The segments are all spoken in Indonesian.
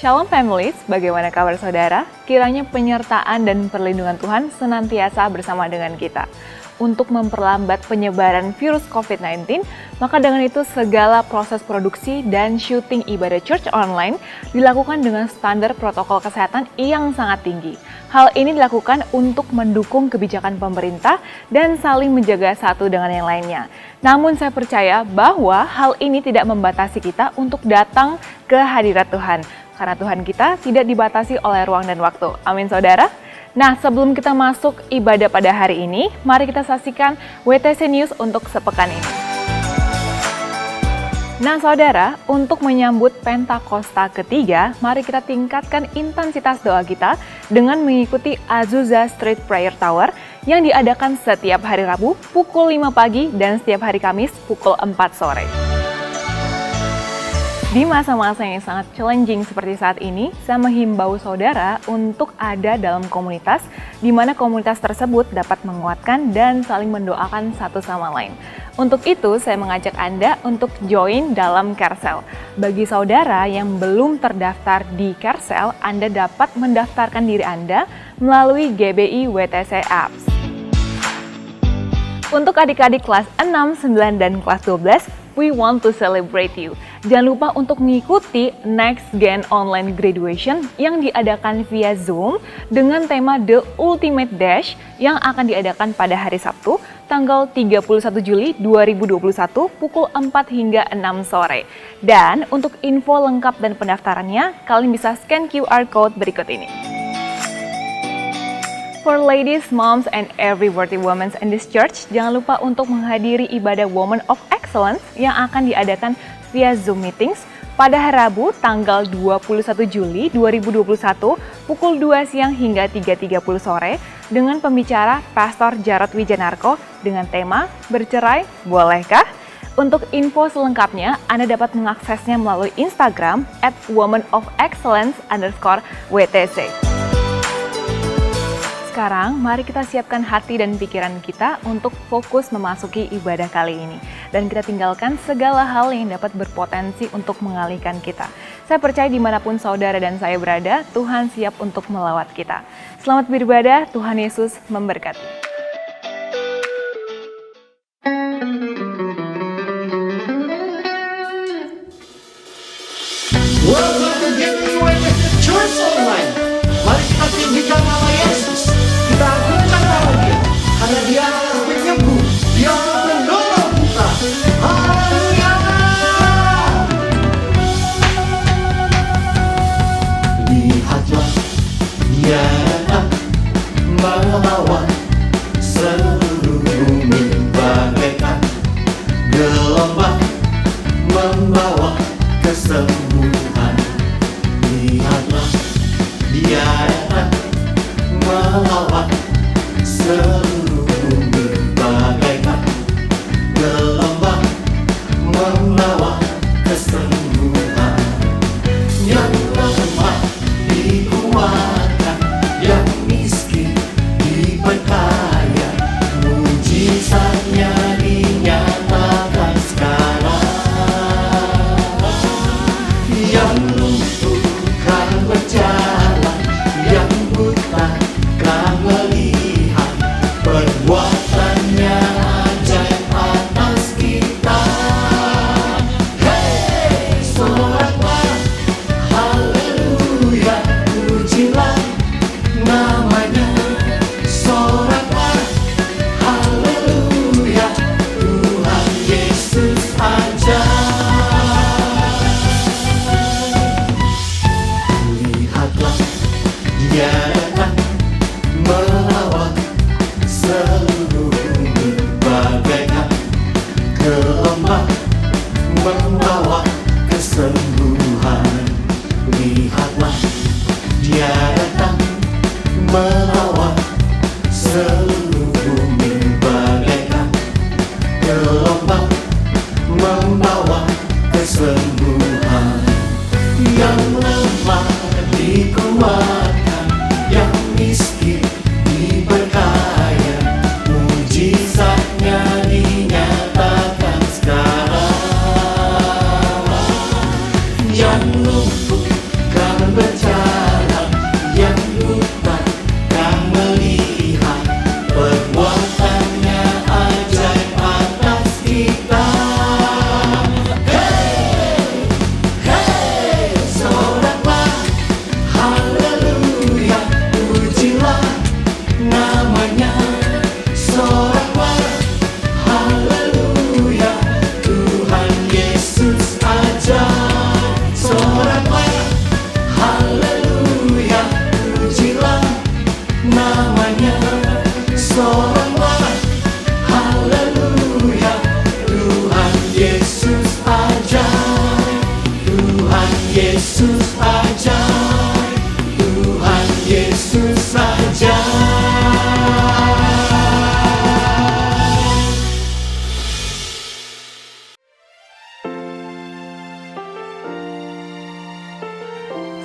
Shalom families, bagaimana kabar saudara? Kiranya penyertaan dan perlindungan Tuhan senantiasa bersama dengan kita. Untuk memperlambat penyebaran virus COVID-19, maka dengan itu segala proses produksi dan syuting ibadah church online dilakukan dengan standar protokol kesehatan yang sangat tinggi. Hal ini dilakukan untuk mendukung kebijakan pemerintah dan saling menjaga satu dengan yang lainnya. Namun saya percaya bahwa hal ini tidak membatasi kita untuk datang ke hadirat Tuhan. Karena Tuhan kita tidak dibatasi oleh ruang dan waktu. Amin saudara. Nah, sebelum kita masuk ibadah pada hari ini, mari kita saksikan WTC News untuk sepekan ini. Nah saudara, untuk menyambut Pentakosta ketiga, mari kita tingkatkan intensitas doa kita dengan mengikuti Azusa Street Prayer Tower yang diadakan setiap hari Rabu pukul 5 pagi dan setiap hari Kamis pukul 4 sore. Di masa-masa yang sangat challenging seperti saat ini, saya menghimbau saudara untuk ada dalam komunitas, di mana komunitas tersebut dapat menguatkan dan saling mendoakan satu sama lain. Untuk itu, saya mengajak Anda untuk join dalam Carousel. Bagi saudara yang belum terdaftar di Carousel, Anda dapat mendaftarkan diri Anda melalui GBI WTC Apps. Untuk adik-adik kelas 6, 9, dan kelas 12, we want to celebrate you. Jangan lupa untuk mengikuti Next Gen Online Graduation yang diadakan via Zoom dengan tema The Ultimate Dash yang akan diadakan pada hari Sabtu, tanggal 31 Juli 2021 pukul 4 hingga 6 sore. Dan untuk info lengkap dan pendaftarannya, kalian bisa scan QR Code berikut ini. For ladies, moms, and every worthy women in this church, jangan lupa untuk menghadiri ibadah Women of Excellence yang akan diadakan via Zoom Meetings pada hari Rabu tanggal 21 Juli 2021 pukul 2 siang hingga 3.30 sore dengan pembicara Pastor Jarod Wijanarko dengan tema Bercerai Bolehkah? Untuk info selengkapnya, Anda dapat mengaksesnya melalui Instagram @womenofexcellence_WTC. Sekarang, mari kita siapkan hati dan pikiran kita untuk fokus memasuki ibadah kali ini. Dan kita tinggalkan segala hal yang dapat berpotensi untuk mengalihkan kita. Saya percaya dimanapun saudara dan saya berada, Tuhan siap untuk melawat kita. Selamat beribadah, Tuhan Yesus memberkati. Welcome to GBI Church Online. Mari kita tinggikan nama Yesus. Kita agungkan nama Dia, karena Dia adalah penyembuh, Dia adalah penolong kita. Haleluya! Lihatlah, Dia datang membawa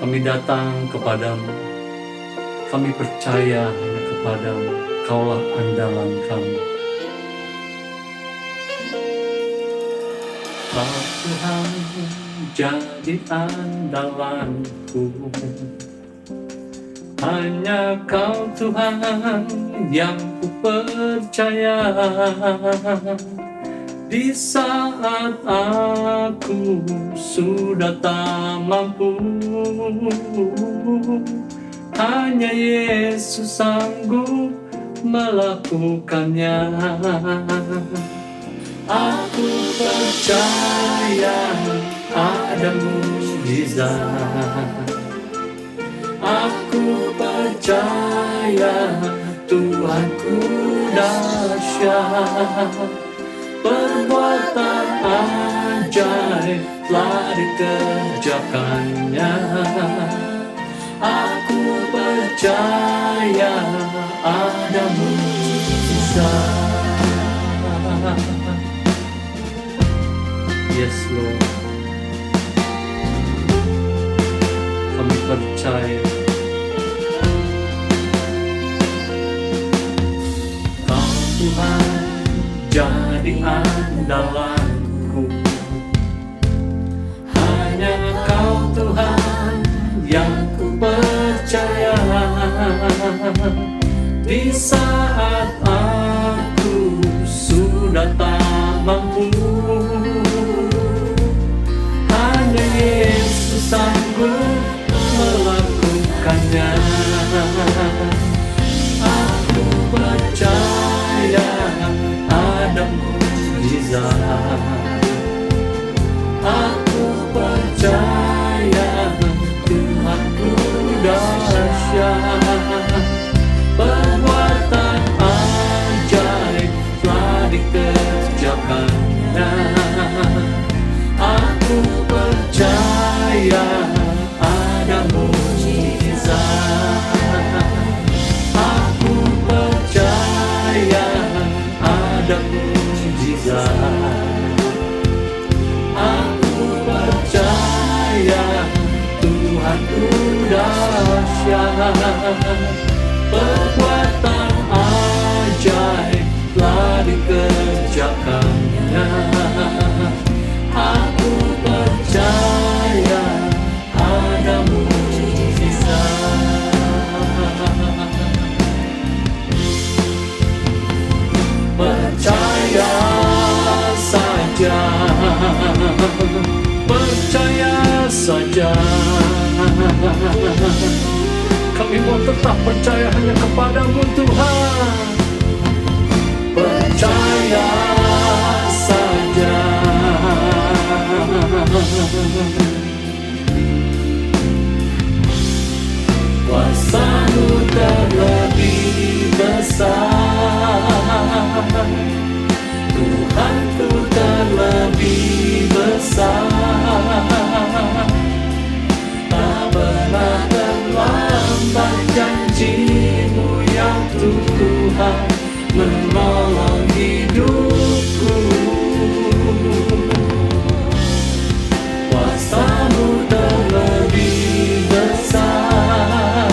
Kami datang kepadamu, kami percaya hanya kepadamu, Kaulah andalan kami. Kau Tuhan jadi andalanku, hanya Kau Tuhan yang ku percaya. Di saat aku sudah tak mampu, hanya Yesus sanggup melakukannya. Aku percaya ada mukjizat. Aku percaya Tuhanku dahsyat. Perbuatan ajaib telah dikerjakannya. Aku percaya ada mukjizat. Yes Lord, kami percaya Kau Tuhan jadi andalanku, hanya Kau Tuhan yang ku percaya. Di saat aku sudah tak mampu, hanya Yesus sanggup melakukannya. Aku percaya ada mukjizat. Aku percaya Tuhanku dahsyat. Perbuatan ajaib telah dikerjakannya. Aku percaya ada mukjizat. Aku percaya ada mukjizat. Aku percaya Tuhanku dahsyat. Perbuatan ajaib telah dikerjakannya. Aku percaya ada mukjizat. Percaya saja, percaya saja. Kami mau tetap percaya hanya kepadamu Tuhan. Percaya saja. Kuasa-Mu terlebih besar, Tuhanku terlebih besar. Tak pernah terlambat janji-Mu ya Tuhan menolong hidupku. Kuasa-Mu terlebih besar,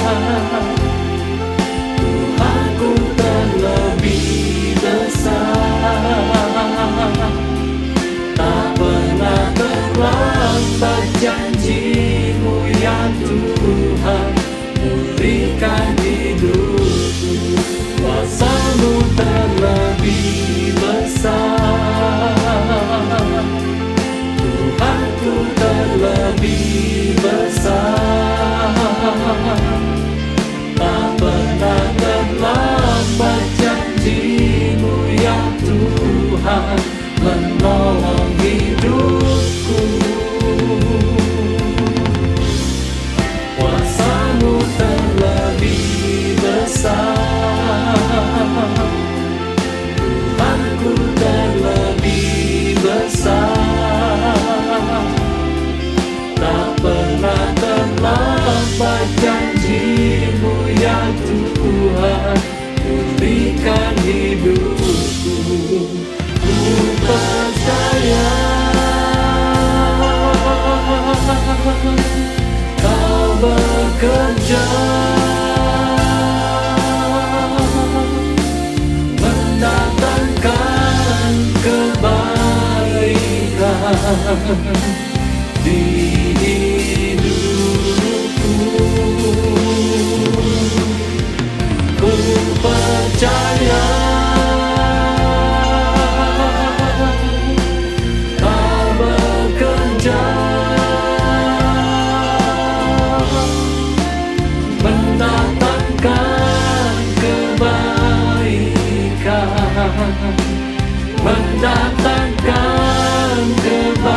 Tuhanku terlebih besar. Tak pernah terlambat janji-Mu ya Tuhan pulihkan hidupku. Kuasa-Mu terlebih besar, Tuhanku terlebih besar. Tak pernah terlambat janji-Mu ya Tuhan menolong hidupku. Kuasa-Mu terlebih besar, Tuhanku terlebih besar. Tak pernah terlambat janji-Mu ya Tuhan pulihkan hidupku. Ku percaya Kau di hidupku. Ku percaya Kau bekerja mendatangkan kebaikan, mendatangkan kebaikan.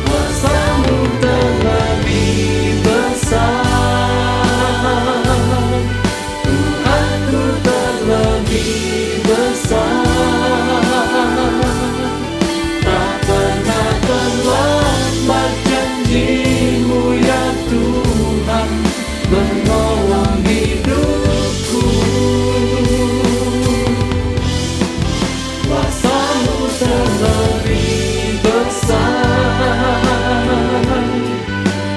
Kuasa-Mu terlebih besar, Tuhanku terlebih besar. Tak pernah terlambat janji-Mu ya Tuhan, menolong hidupku. Kuasa-Mu terlebih besar,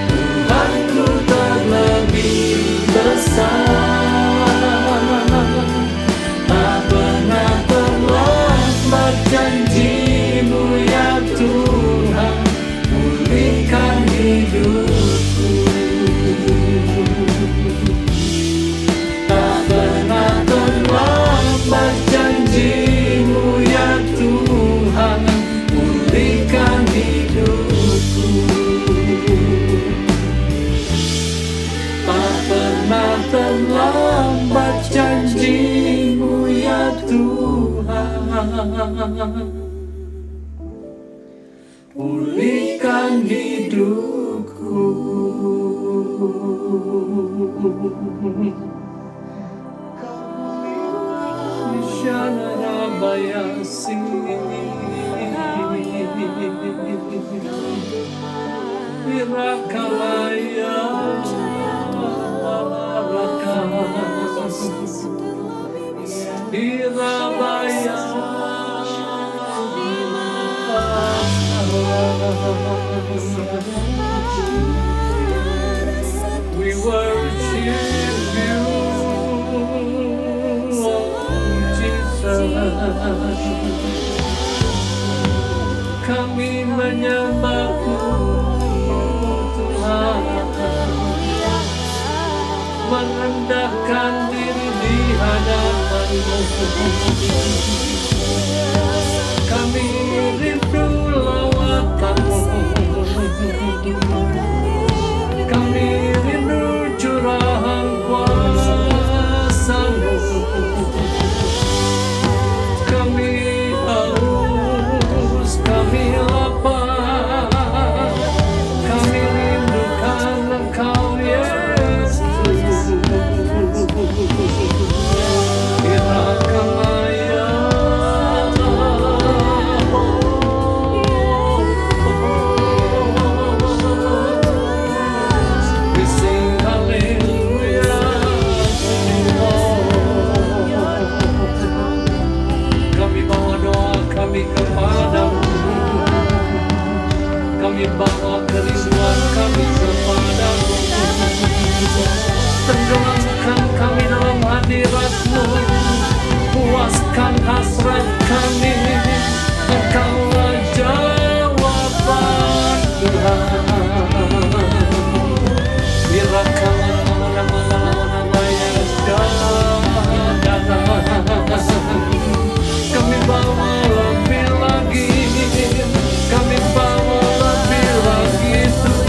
Tuhanku terlebih besar. Tak pernah terlambat janji-Mu ya Tuhan, pulihkan hidupku. Tak pernah terlambat janji-Mu ya Tuhan, pulihkan hidupku. Tak pernah terlambat janji-Mu ya Tuhan, pulihkan hidupku. Shanarabayasi Virakalaya Irabaya we worship you, oh Jesus. Kami menyembah-Mu Tuhan, merendahkan diri di hadapan-Mu. Kami rindu lawatan-Mu, kami rindu curahan kuasa-Mu. Kami haus, kami lapar, kami rindukan Engkau Yesus. Irakamaya, we sing hallelujah to you, Lord. Kami bawa doa kami kepadamu, kami bawa kerinduan kami kepadamu. Tenggelamkan kami dalam hadirat-Mu, puaskan hasrat kami. Engkaulah jawaban Tuhan. Kami bawa lebih lagi, kami bawa lebih lagi Tuhan.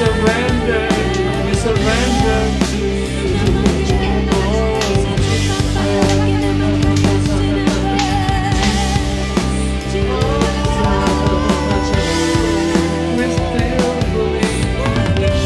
surrender to you. We still believe no one but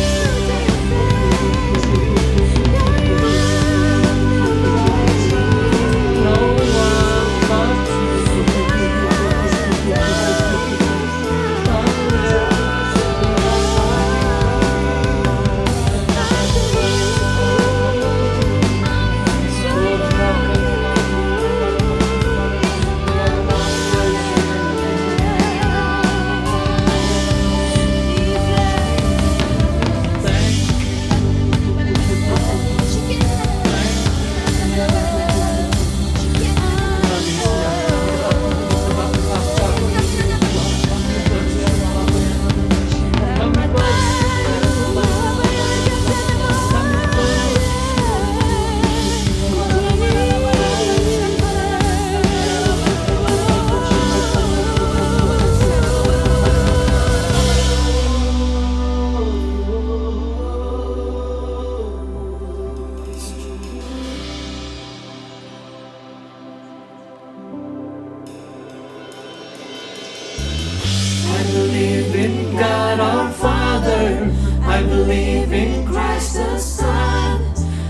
I believe in God our Father. I believe in Christ the Son.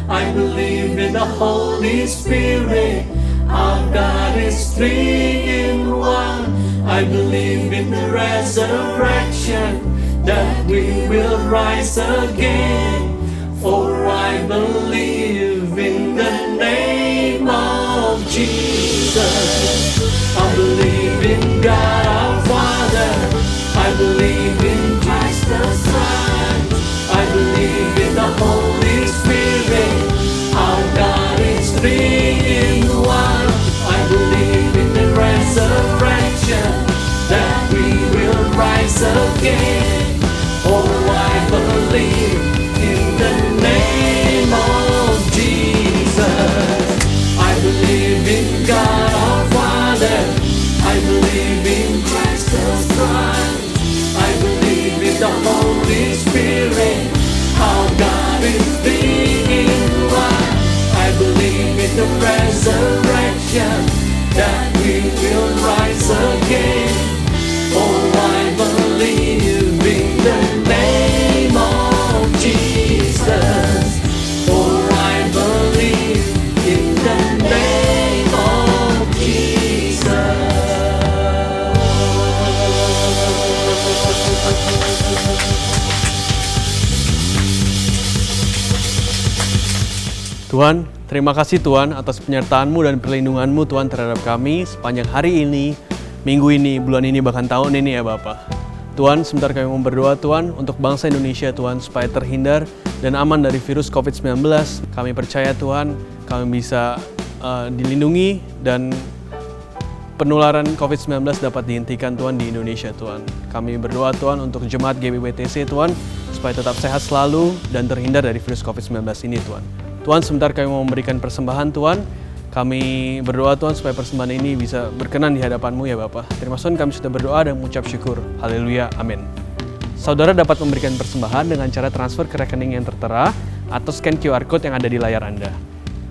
I believe in the Holy Spirit. Our God is three in one. I believe in the resurrection, that we will rise again. For I believe in the name of Jesus. I believe in God our Father. I believe in Christ the Son. I believe in the Holy Spirit. Our God is three in one. I believe in the resurrection, that we will rise again. Oh, I believe in the name of Jesus. I believe in God our Father. I believe in Christ the Son. I believe in the Holy Spirit. Our God is three in one. I believe in the resurrection, that we will rise again. Oh, I believe in the name of Jesus. Oh, I believe in the name of Jesus. Tuhan, terima kasih Tuhan atas penyertaan-Mu dan perlindungan-Mu Tuhan terhadap kami sepanjang hari ini, minggu ini, bulan ini, bahkan tahun ini ya Bapa. Tuhan, sebentar kami mau berdoa Tuhan untuk bangsa Indonesia Tuhan supaya terhindar dan aman dari virus COVID-19. Kami percaya Tuhan, kami bisa dilindungi dan penularan COVID-19 dapat dihentikan Tuhan di Indonesia Tuhan. Kami berdoa Tuhan untuk jemaat GBWTC Tuhan supaya tetap sehat selalu dan terhindar dari virus COVID-19 ini Tuhan. Tuhan, sebentar kami mau memberikan persembahan Tuhan. Kami berdoa Tuhan supaya persembahan ini bisa berkenan di hadapan-Mu ya Bapa. Terima kasih kami sudah berdoa dan mengucap syukur. Haleluya, amin. Saudara dapat memberikan persembahan dengan cara transfer ke rekening yang tertera atau scan QR Code yang ada di layar Anda.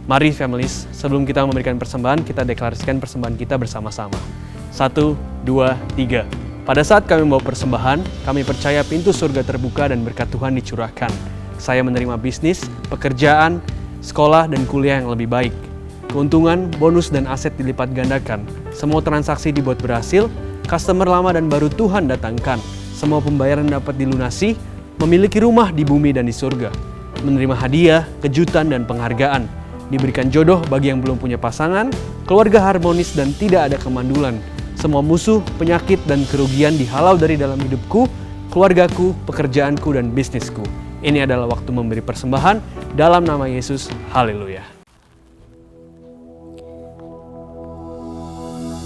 Mari families, sebelum kita memberikan persembahan, kita deklarasikan persembahan kita bersama-sama. 1, 2, 3. Pada saat kami membawa persembahan, kami percaya pintu surga terbuka dan berkat Tuhan dicurahkan. Saya menerima bisnis, pekerjaan, sekolah, dan kuliah yang lebih baik. Keuntungan, bonus, dan aset dilipat gandakan. Semua transaksi dibuat berhasil, customer lama dan baru Tuhan datangkan. Semua pembayaran dapat dilunasi, memiliki rumah di bumi dan di surga. Menerima hadiah, kejutan, dan penghargaan. Diberikan jodoh bagi yang belum punya pasangan, keluarga harmonis dan tidak ada kemandulan. Semua musuh, penyakit, dan kerugian dihalau dari dalam hidupku, keluargaku, pekerjaanku, dan bisnisku. Ini adalah waktu memberi persembahan dalam nama Yesus. Haleluya.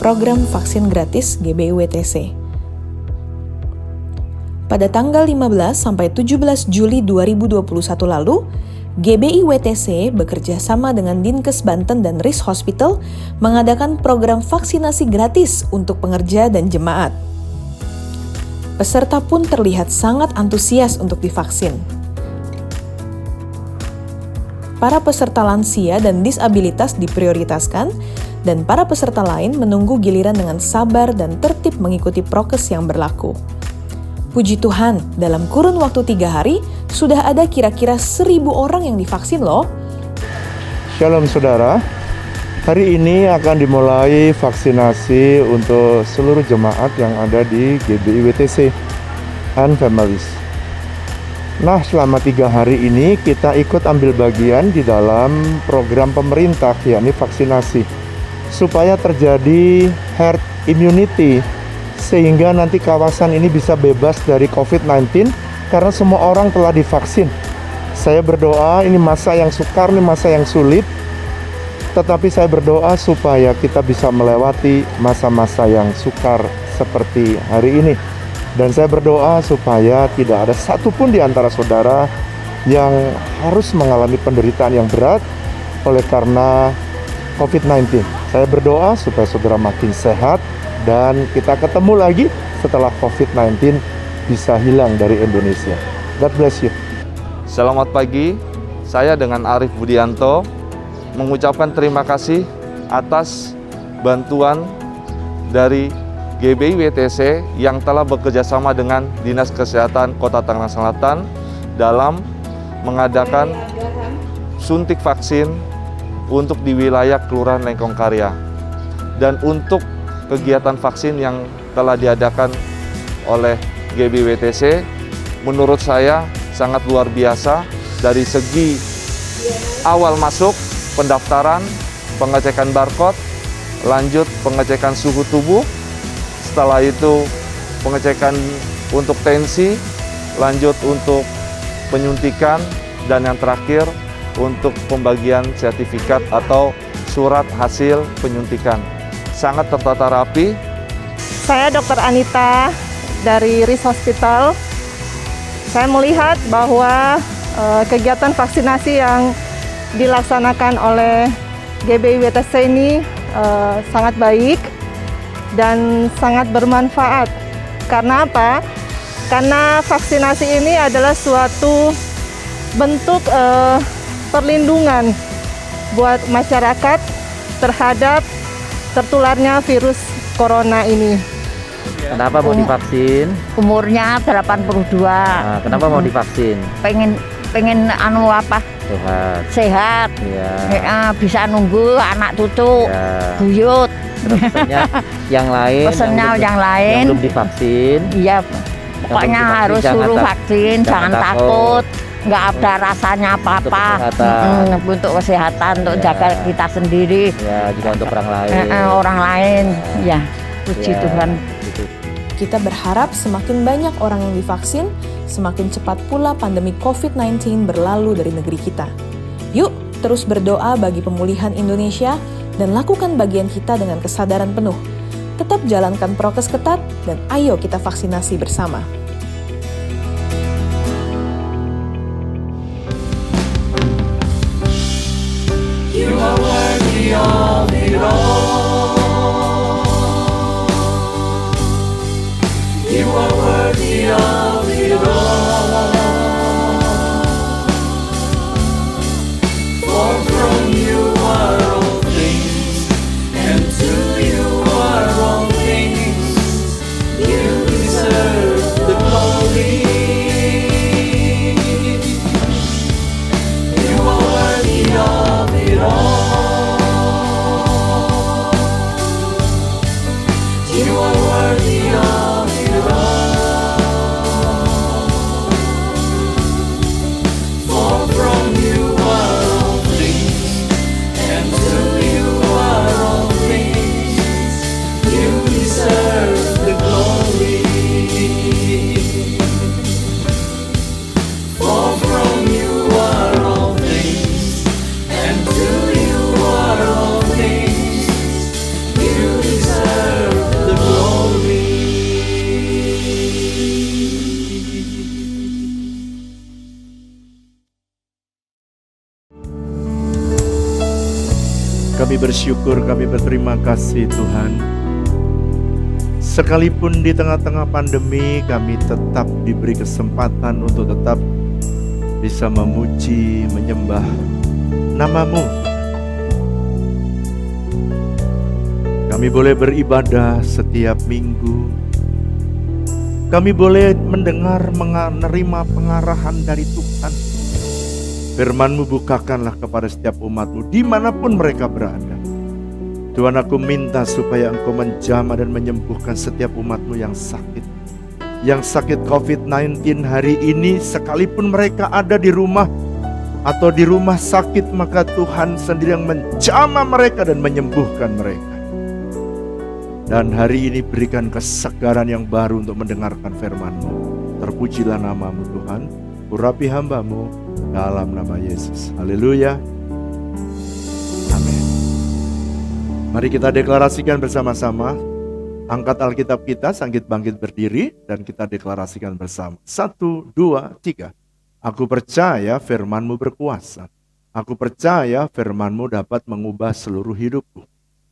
Program vaksin gratis GBI-WTC. Pada tanggal 15 sampai 17 Juli 2021 lalu, GBI-WTC bekerja sama dengan Dinkes Banten dan RIS Hospital mengadakan program vaksinasi gratis untuk pengerja dan jemaat. Peserta pun terlihat sangat antusias untuk divaksin. Para peserta lansia dan disabilitas diprioritaskan, dan para peserta lain menunggu giliran dengan sabar dan tertib mengikuti prokes yang berlaku. Puji Tuhan, dalam kurun waktu 3 hari, sudah ada kira-kira 1.000 orang yang divaksin loh. Shalom saudara, hari ini akan dimulai vaksinasi untuk seluruh jemaat yang ada di GBI WTC and Families. Nah, selama 3 hari ini kita ikut ambil bagian di dalam program pemerintah, yakni vaksinasi, supaya terjadi herd immunity, sehingga nanti kawasan ini bisa bebas dari COVID-19 karena semua orang telah divaksin. Saya berdoa, ini masa yang sukar, ini masa yang sulit, tetapi saya berdoa supaya kita bisa melewati masa-masa yang sukar seperti hari ini. Dan saya berdoa supaya tidak ada satupun di antara saudara yang harus mengalami penderitaan yang berat oleh karena COVID-19. Saya berdoa supaya saudara makin sehat dan kita ketemu lagi setelah COVID-19 bisa hilang dari Indonesia. God bless you. Selamat pagi, saya dengan Arif Budianto mengucapkan terima kasih atas bantuan dari GBI WTC yang telah bekerjasama dengan Dinas Kesehatan Kota Tangerang Selatan dalam mengadakan suntik vaksin untuk di wilayah Kelurahan Lengkong Karya. Dan untuk kegiatan vaksin yang telah diadakan oleh GBI WTC, menurut saya sangat luar biasa dari segi awal masuk, pendaftaran, pengecekan barcode, lanjut pengecekan suhu tubuh, setelah itu pengecekan untuk tensi, lanjut untuk penyuntikan, dan yang terakhir untuk pembagian sertifikat atau surat hasil penyuntikan. Sangat tertata rapi. Saya Dr. Anita dari RIS Hospital. Saya melihat bahwa kegiatan vaksinasi yang dilaksanakan oleh GBI WTC ini sangat baik dan sangat bermanfaat. Karena apa? Karena vaksinasi ini adalah suatu bentuk perlindungan buat masyarakat terhadap tertularnya virus corona ini. Kenapa mau divaksin? Umurnya 82. Nah, kenapa mau divaksin? Pengen apa? Sehat. Ya. Bisa nunggu anak cucu. Ya. Buyut. Terus pesannya yang lain. Pesannya yang lain. Yang belum divaksin. Iya. Pokoknya harus suruh vaksin, jangan takut. Nggak ada rasanya apa-apa. Untuk kesehatan, untuk jaga kita sendiri. Ya, juga untuk orang lain. Orang lain, ya. Puji Tuhan. Kita berharap semakin banyak orang yang divaksin, semakin cepat pula pandemi COVID-19 berlalu dari negeri kita. Yuk, terus berdoa bagi pemulihan Indonesia dan lakukan bagian kita dengan kesadaran penuh. Tetap jalankan prokes ketat dan ayo kita vaksinasi bersama. You are worthy of it all. You are worthy of it all. For from you are all things, and to you are all things. You deserve the glory. You are worthy of it all. You are worthy of it all. For from you are all things, and to you are all things. You deserve the glory. For from you are all things, and to you are all things. You deserve the glory. Kami bersyukur, kami berterima kasih Tuhan. Sekalipun di tengah-tengah pandemi kami tetap diberi kesempatan untuk tetap bisa memuji, menyembah nama-Mu. Kami boleh beribadah setiap minggu. Kami boleh mendengar, menerima pengarahan dari Tuhan. Firman-Mu bukakanlah kepada setiap umat-Mu dimanapun mereka berada. Tuhan, aku minta supaya Engkau menjamah dan menyembuhkan setiap umat-Mu yang sakit. Yang sakit COVID-19 hari ini, sekalipun mereka ada di rumah atau di rumah sakit, maka Tuhan sendiri yang menjamah mereka dan menyembuhkan mereka. Dan hari ini berikan kesegaran yang baru untuk mendengarkan firman-Mu. Terpujilah nama-Mu Tuhan, urapi hamba-Mu dalam nama Yesus. Haleluya. Amin. Mari kita deklarasikan bersama-sama. Angkat Alkitab kita, Sangkit Bangkit berdiri, dan kita deklarasikan bersama. 1, 2, 3. Aku percaya firman-Mu berkuasa. Aku percaya firman-Mu dapat mengubah seluruh hidupku.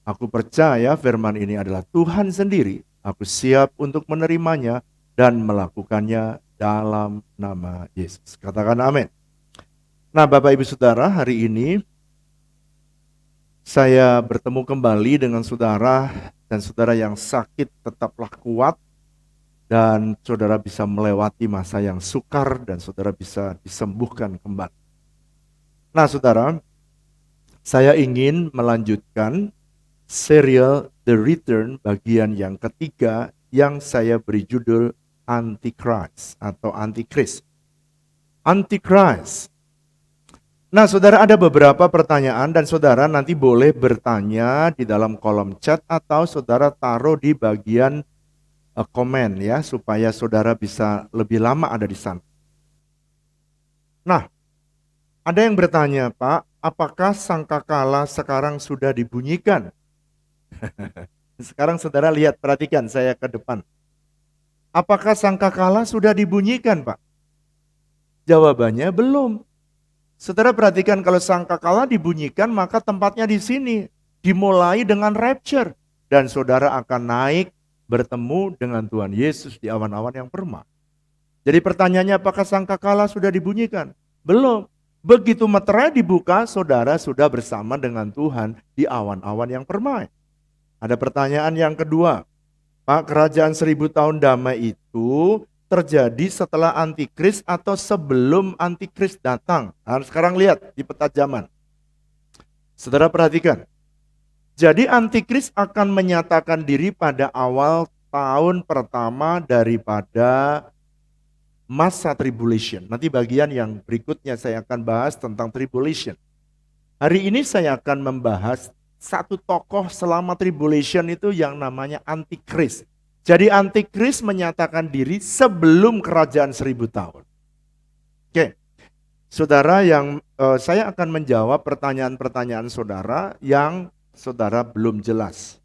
Aku percaya firman ini adalah Tuhan sendiri. Aku siap untuk menerimanya dan melakukannya dalam nama Yesus. Katakan amin. Nah, Bapak Ibu Saudara, hari ini saya bertemu kembali dengan saudara, dan saudara yang sakit tetaplah kuat, dan saudara bisa melewati masa yang sukar, dan saudara bisa disembuhkan kembali. Nah, saudara, saya ingin melanjutkan serial The Return bagian yang ketiga yang saya beri judul Antichrist atau Antikris. Antichrist. Nah, saudara, ada beberapa pertanyaan dan saudara nanti boleh bertanya di dalam kolom chat atau saudara taruh di bagian komen ya, supaya saudara bisa lebih lama ada di sana. Nah, ada yang bertanya, Pak, apakah sangkakala sekarang sudah dibunyikan? Sekarang saudara lihat, perhatikan saya ke depan. Apakah sangkakala sudah dibunyikan, Pak? Jawabannya belum. Saudara perhatikan, kalau sangkakala dibunyikan maka tempatnya di sini. Dimulai dengan rapture. Dan saudara akan naik bertemu dengan Tuhan Yesus di awan-awan yang permai. Jadi pertanyaannya, apakah sangkakala sudah dibunyikan? Belum. Begitu meterai dibuka, saudara sudah bersama dengan Tuhan di awan-awan yang permai. Ada pertanyaan yang kedua, Pak, kerajaan 1000 tahun damai itu terjadi setelah Antikris atau sebelum Antikris datang? Nah, sekarang lihat di peta zaman. Saudara perhatikan. Jadi Antikris akan menyatakan diri pada awal tahun pertama daripada masa tribulation. Nanti bagian yang berikutnya saya akan bahas tentang tribulation. Hari ini saya akan membahas satu tokoh selama tribulation itu yang namanya Antikris. Jadi Antikris menyatakan diri sebelum kerajaan 1000 tahun. Oke, saudara, yang saya akan menjawab pertanyaan-pertanyaan saudara yang saudara belum jelas.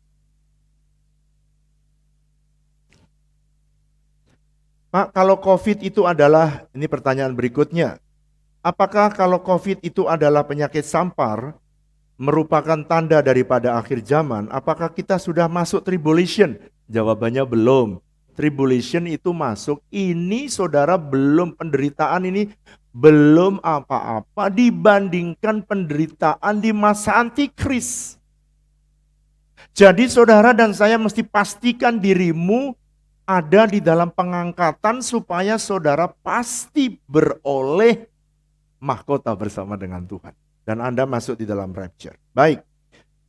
Pak, kalau COVID itu adalah, ini pertanyaan berikutnya. Apakah kalau COVID itu adalah penyakit sampar, merupakan tanda daripada akhir zaman? Apakah kita sudah masuk tribulation? Jawabannya belum. Tribulation itu masuk, ini saudara belum, penderitaan ini belum apa-apa dibandingkan penderitaan di masa Antikris. Jadi saudara dan saya mesti pastikan dirimu ada di dalam pengangkatan supaya saudara pasti beroleh mahkota bersama dengan Tuhan. Dan Anda masuk di dalam rapture. Baik,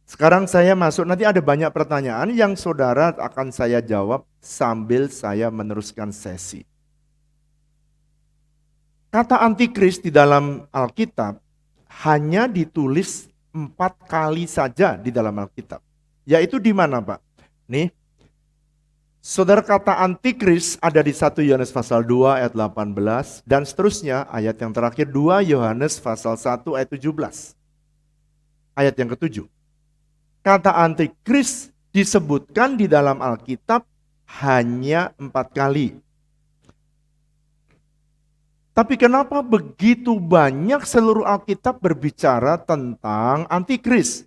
sekarang saya masuk, nanti ada banyak pertanyaan yang saudara akan saya jawab sambil saya meneruskan sesi. Kata Antikris di dalam Alkitab hanya ditulis 4 kali saja di dalam Alkitab. Yaitu di mana, Pak? Nih, saudara, kata Antikris ada di 1 Yohanes pasal 2 ayat 18 dan seterusnya, ayat yang terakhir 2 Yohanes pasal 1 ayat 17. Ayat yang ke-7. Kata Antikris disebutkan di dalam Alkitab hanya 4 kali. Tapi kenapa begitu banyak seluruh Alkitab berbicara tentang Antikris?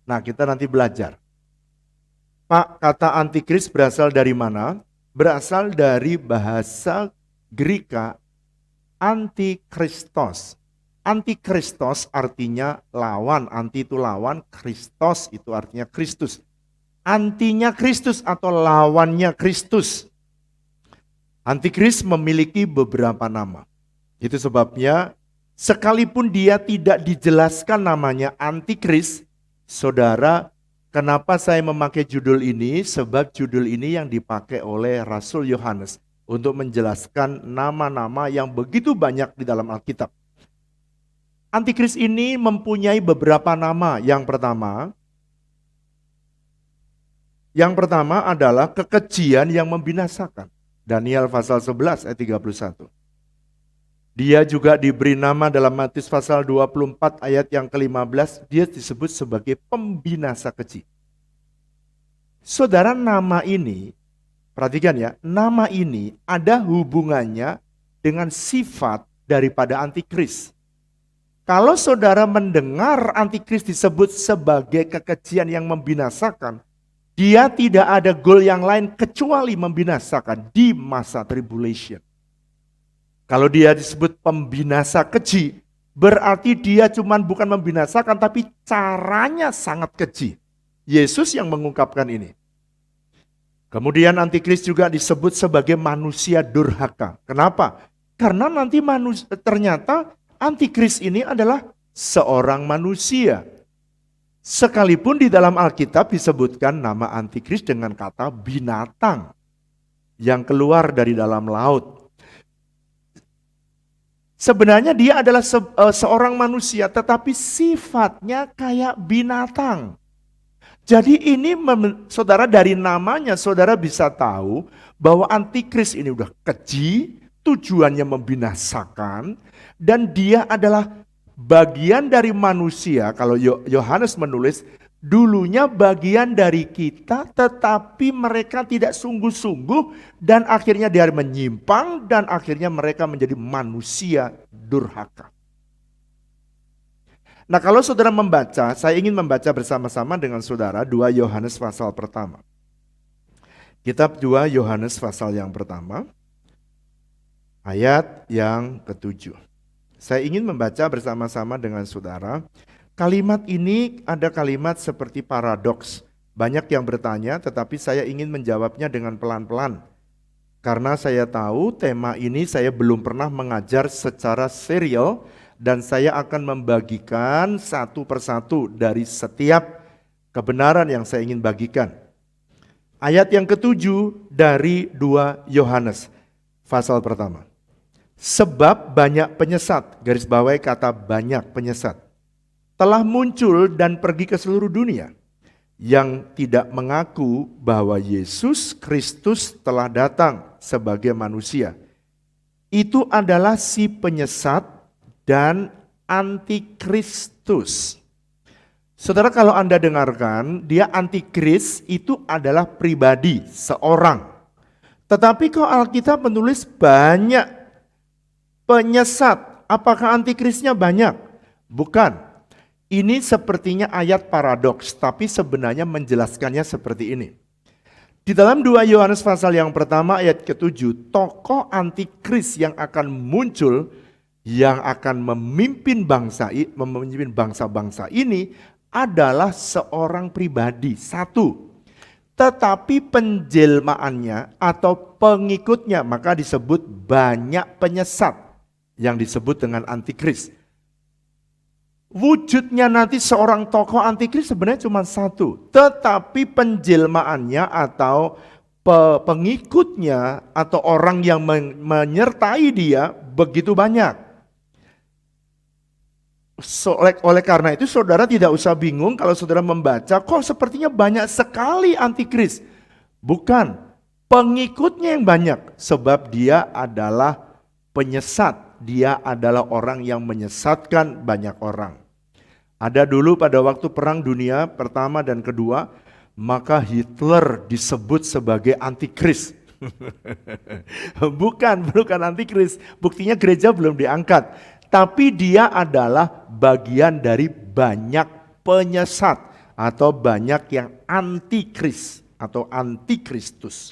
Nah, kita nanti belajar. Pak, kata antikris berasal dari mana? Berasal dari bahasa Greka antikristos. Antikristos artinya lawan, anti itu lawan, Kristos itu artinya Kristus. Antinya Kristus atau lawannya Kristus. Antikris memiliki beberapa nama. Itu sebabnya sekalipun dia tidak dijelaskan namanya antikris, saudara, kenapa saya memakai judul ini? Sebab judul ini yang dipakai oleh Rasul Yohanes untuk menjelaskan nama-nama yang begitu banyak di dalam Alkitab. Antikris ini mempunyai beberapa nama. Yang pertama adalah kekejian yang membinasakan. Daniel pasal 11 ayat 31. Dia juga diberi nama dalam Matius pasal 24 ayat yang ke-15, dia disebut sebagai pembinasa keji. Saudara, nama ini, perhatikan ya, nama ini ada hubungannya dengan sifat daripada antikris. Kalau saudara mendengar antikris disebut sebagai kekejian yang membinasakan, dia tidak ada goal yang lain kecuali membinasakan di masa tribulation. Kalau dia disebut pembinasa keji, berarti dia bukan membinasakan, tapi caranya sangat keji. Yesus yang mengungkapkan ini. Kemudian antikris juga disebut sebagai manusia durhaka. Kenapa? Karena nanti ternyata antikris ini adalah seorang manusia. Sekalipun di dalam Alkitab disebutkan nama antikris dengan kata binatang yang keluar dari dalam laut. Sebenarnya dia adalah seorang manusia, tetapi sifatnya kayak binatang. Jadi ini saudara, dari namanya saudara bisa tahu bahwa antikris ini udah keji, tujuannya membinasakan, dan dia adalah bagian dari manusia. Kalau Yohanes menulis, dulunya bagian dari kita, tetapi mereka tidak sungguh-sungguh, dan akhirnya dia menyimpang, dan akhirnya mereka menjadi manusia durhaka. Nah, kalau saudara membaca, saya ingin membaca bersama-sama dengan saudara 2 Yohanes pasal pertama. Kitab 2 Yohanes pasal yang pertama, ayat yang ke-7. Saya ingin membaca bersama-sama dengan saudara. Kalimat ini ada kalimat seperti paradoks. Banyak yang bertanya, tetapi saya ingin menjawabnya dengan pelan-pelan. Karena saya tahu tema ini saya belum pernah mengajar secara serial, dan saya akan membagikan satu persatu dari setiap kebenaran yang saya ingin bagikan. Ayat yang ke-7 dari 2 Yohanes, pasal pertama. Sebab banyak penyesat, garis bawahi kata banyak penyesat, telah muncul dan pergi ke seluruh dunia, yang tidak mengaku bahwa Yesus Kristus telah datang sebagai manusia. Itu adalah si penyesat dan antikristus. Saudara, kalau Anda dengarkan, dia antikris itu adalah pribadi, seorang. Tetapi kalau Alkitab menulis banyak penyesat, apakah antikrisnya banyak? Bukan. Ini sepertinya ayat paradoks, tapi sebenarnya menjelaskannya seperti ini. Di dalam 2 Yohanes pasal yang pertama ayat ke-7, tokoh antikris yang akan muncul, yang akan memimpin bangsa-bangsa ini adalah seorang pribadi, satu. Tetapi penjelmaannya atau pengikutnya maka disebut banyak penyesat yang disebut dengan antikris. Wujudnya nanti seorang tokoh antikris sebenarnya cuma satu, tetapi penjelmaannya atau pengikutnya atau orang yang menyertai dia begitu banyak. Oleh karena itu saudara tidak usah bingung kalau saudara membaca, kok sepertinya banyak sekali antikris. Bukan, pengikutnya yang banyak, sebab dia adalah penyesat. Dia adalah orang yang menyesatkan banyak orang. Ada dulu pada waktu perang dunia pertama dan kedua, maka Hitler disebut sebagai antikris. Bukan antikris, buktinya gereja belum diangkat. Tapi dia adalah bagian dari banyak penyesat atau banyak yang antikris. atau antikristus.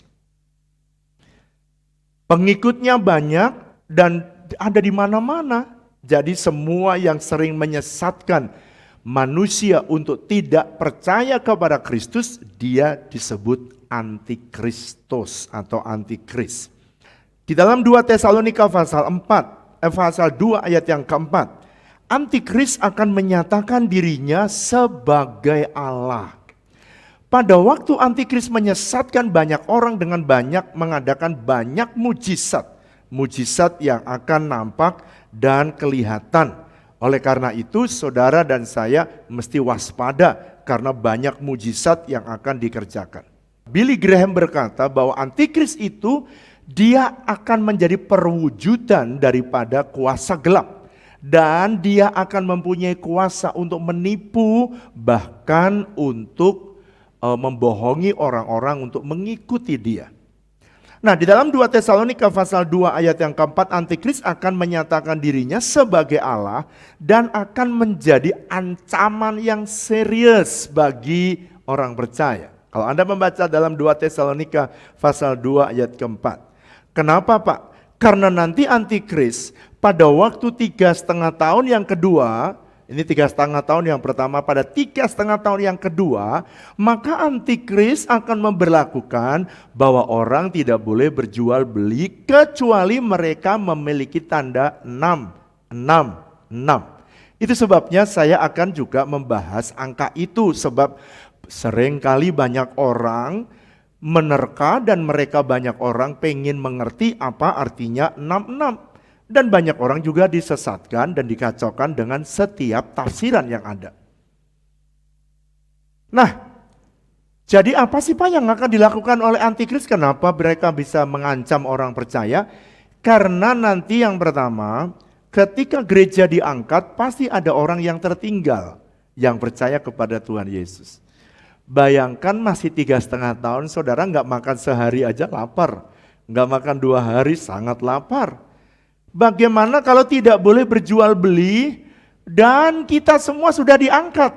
Pengikutnya banyak dan ada di mana-mana. Jadi semua yang sering menyesatkan manusia untuk tidak percaya kepada Kristus, dia disebut antikristus atau antikris. Di dalam 2 Tesalonika pasal 2 ayat yang keempat, antikris akan menyatakan dirinya sebagai Allah. Pada waktu antikris menyesatkan banyak orang dengan banyak mengadakan banyak mujizat. Mujizat yang akan nampak dan kelihatan. Oleh karena itu saudara dan saya mesti waspada karena banyak mujizat yang akan dikerjakan. Billy Graham berkata bahwa antikris itu dia akan menjadi perwujudan daripada kuasa gelap. Dan dia akan mempunyai kuasa untuk menipu, bahkan untuk membohongi orang-orang untuk mengikuti dia. Nah, di dalam 2 Tesalonika pasal 2 ayat yang keempat, antikris akan menyatakan dirinya sebagai Allah dan akan menjadi ancaman yang serius bagi orang percaya. Kalau Anda membaca dalam 2 Tesalonika pasal 2 ayat keempat. Kenapa Pak? Karena nanti antikris pada waktu 3,5 tahun yang kedua, ini 3,5 tahun yang pertama, pada 3,5 tahun yang kedua, maka antikris akan memberlakukan bahwa orang tidak boleh berjual beli kecuali mereka memiliki tanda 666. Itu sebabnya saya akan juga membahas angka itu, sebab seringkali banyak orang menerka dan mereka banyak orang pengen mengerti apa artinya 66. Dan banyak orang juga disesatkan dan dikacaukan dengan setiap tafsiran yang ada. Nah, jadi apa sih Pak yang akan dilakukan oleh antikris? Kenapa mereka bisa mengancam orang percaya? Karena nanti yang pertama, ketika gereja diangkat pasti ada orang yang tertinggal yang percaya kepada Tuhan Yesus. Bayangkan masih 3,5 tahun saudara nggak makan sehari aja lapar. Nggak makan 2 hari sangat lapar. Bagaimana kalau tidak boleh berjual beli dan kita semua sudah diangkat?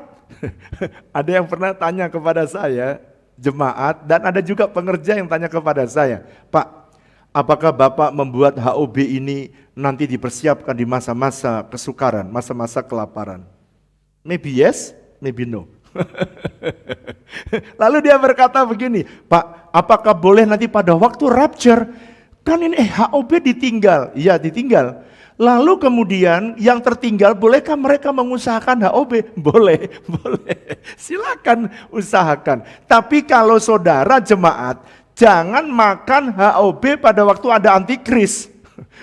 Ada yang pernah tanya kepada saya, jemaat, dan ada juga pengerja yang tanya kepada saya, Pak, apakah Bapak membuat HOB ini nanti dipersiapkan di masa-masa kesukaran, masa-masa kelaparan? Maybe yes, maybe no. Lalu dia berkata begini, Pak, apakah boleh nanti pada waktu rapture, kan ini HOB ditinggal, iya ditinggal. Lalu kemudian yang tertinggal, bolehkah mereka mengusahakan HOB? Boleh, boleh. Silakan usahakan. Tapi kalau saudara jemaat, jangan makan HOB pada waktu ada antikris.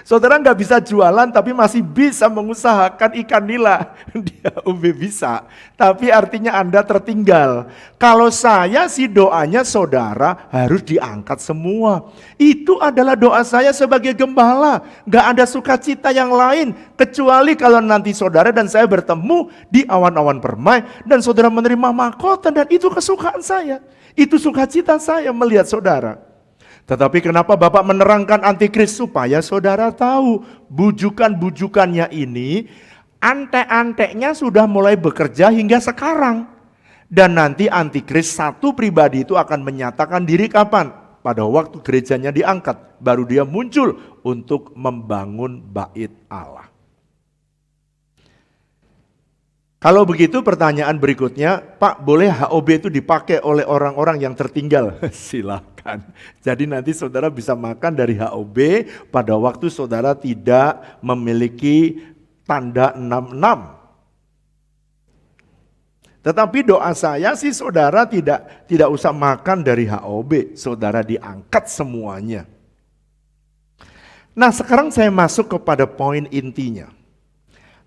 Saudara nggak bisa jualan tapi masih bisa mengusahakan ikan nila. Dia HOB bisa. Tapi artinya Anda tertinggal. Kalau saya sih doanya saudara harus diangkat semua. Itu adalah doa saya sebagai gembala. Nggak ada sukacita yang lain. Kecuali kalau nanti saudara dan saya bertemu di awan-awan permai. Dan saudara menerima mahkota dan itu kesukaan saya. Itu sukacita saya melihat saudara. Tetapi kenapa Bapak menerangkan antikris? Supaya saudara tahu bujukan-bujukannya ini antek-anteknya sudah mulai bekerja hingga sekarang. Dan nanti antikris satu pribadi itu akan menyatakan diri kapan? Pada waktu gerejanya diangkat, baru dia muncul untuk membangun bait Allah. Kalau begitu pertanyaan berikutnya, Pak, boleh HOB itu dipakai oleh orang-orang yang tertinggal? Silakan. Jadi nanti saudara bisa makan dari HOB pada waktu saudara tidak memiliki tanda 66. Tetapi doa saya sih saudara tidak usah makan dari HOB, saudara diangkat semuanya. Nah, sekarang saya masuk kepada poin intinya.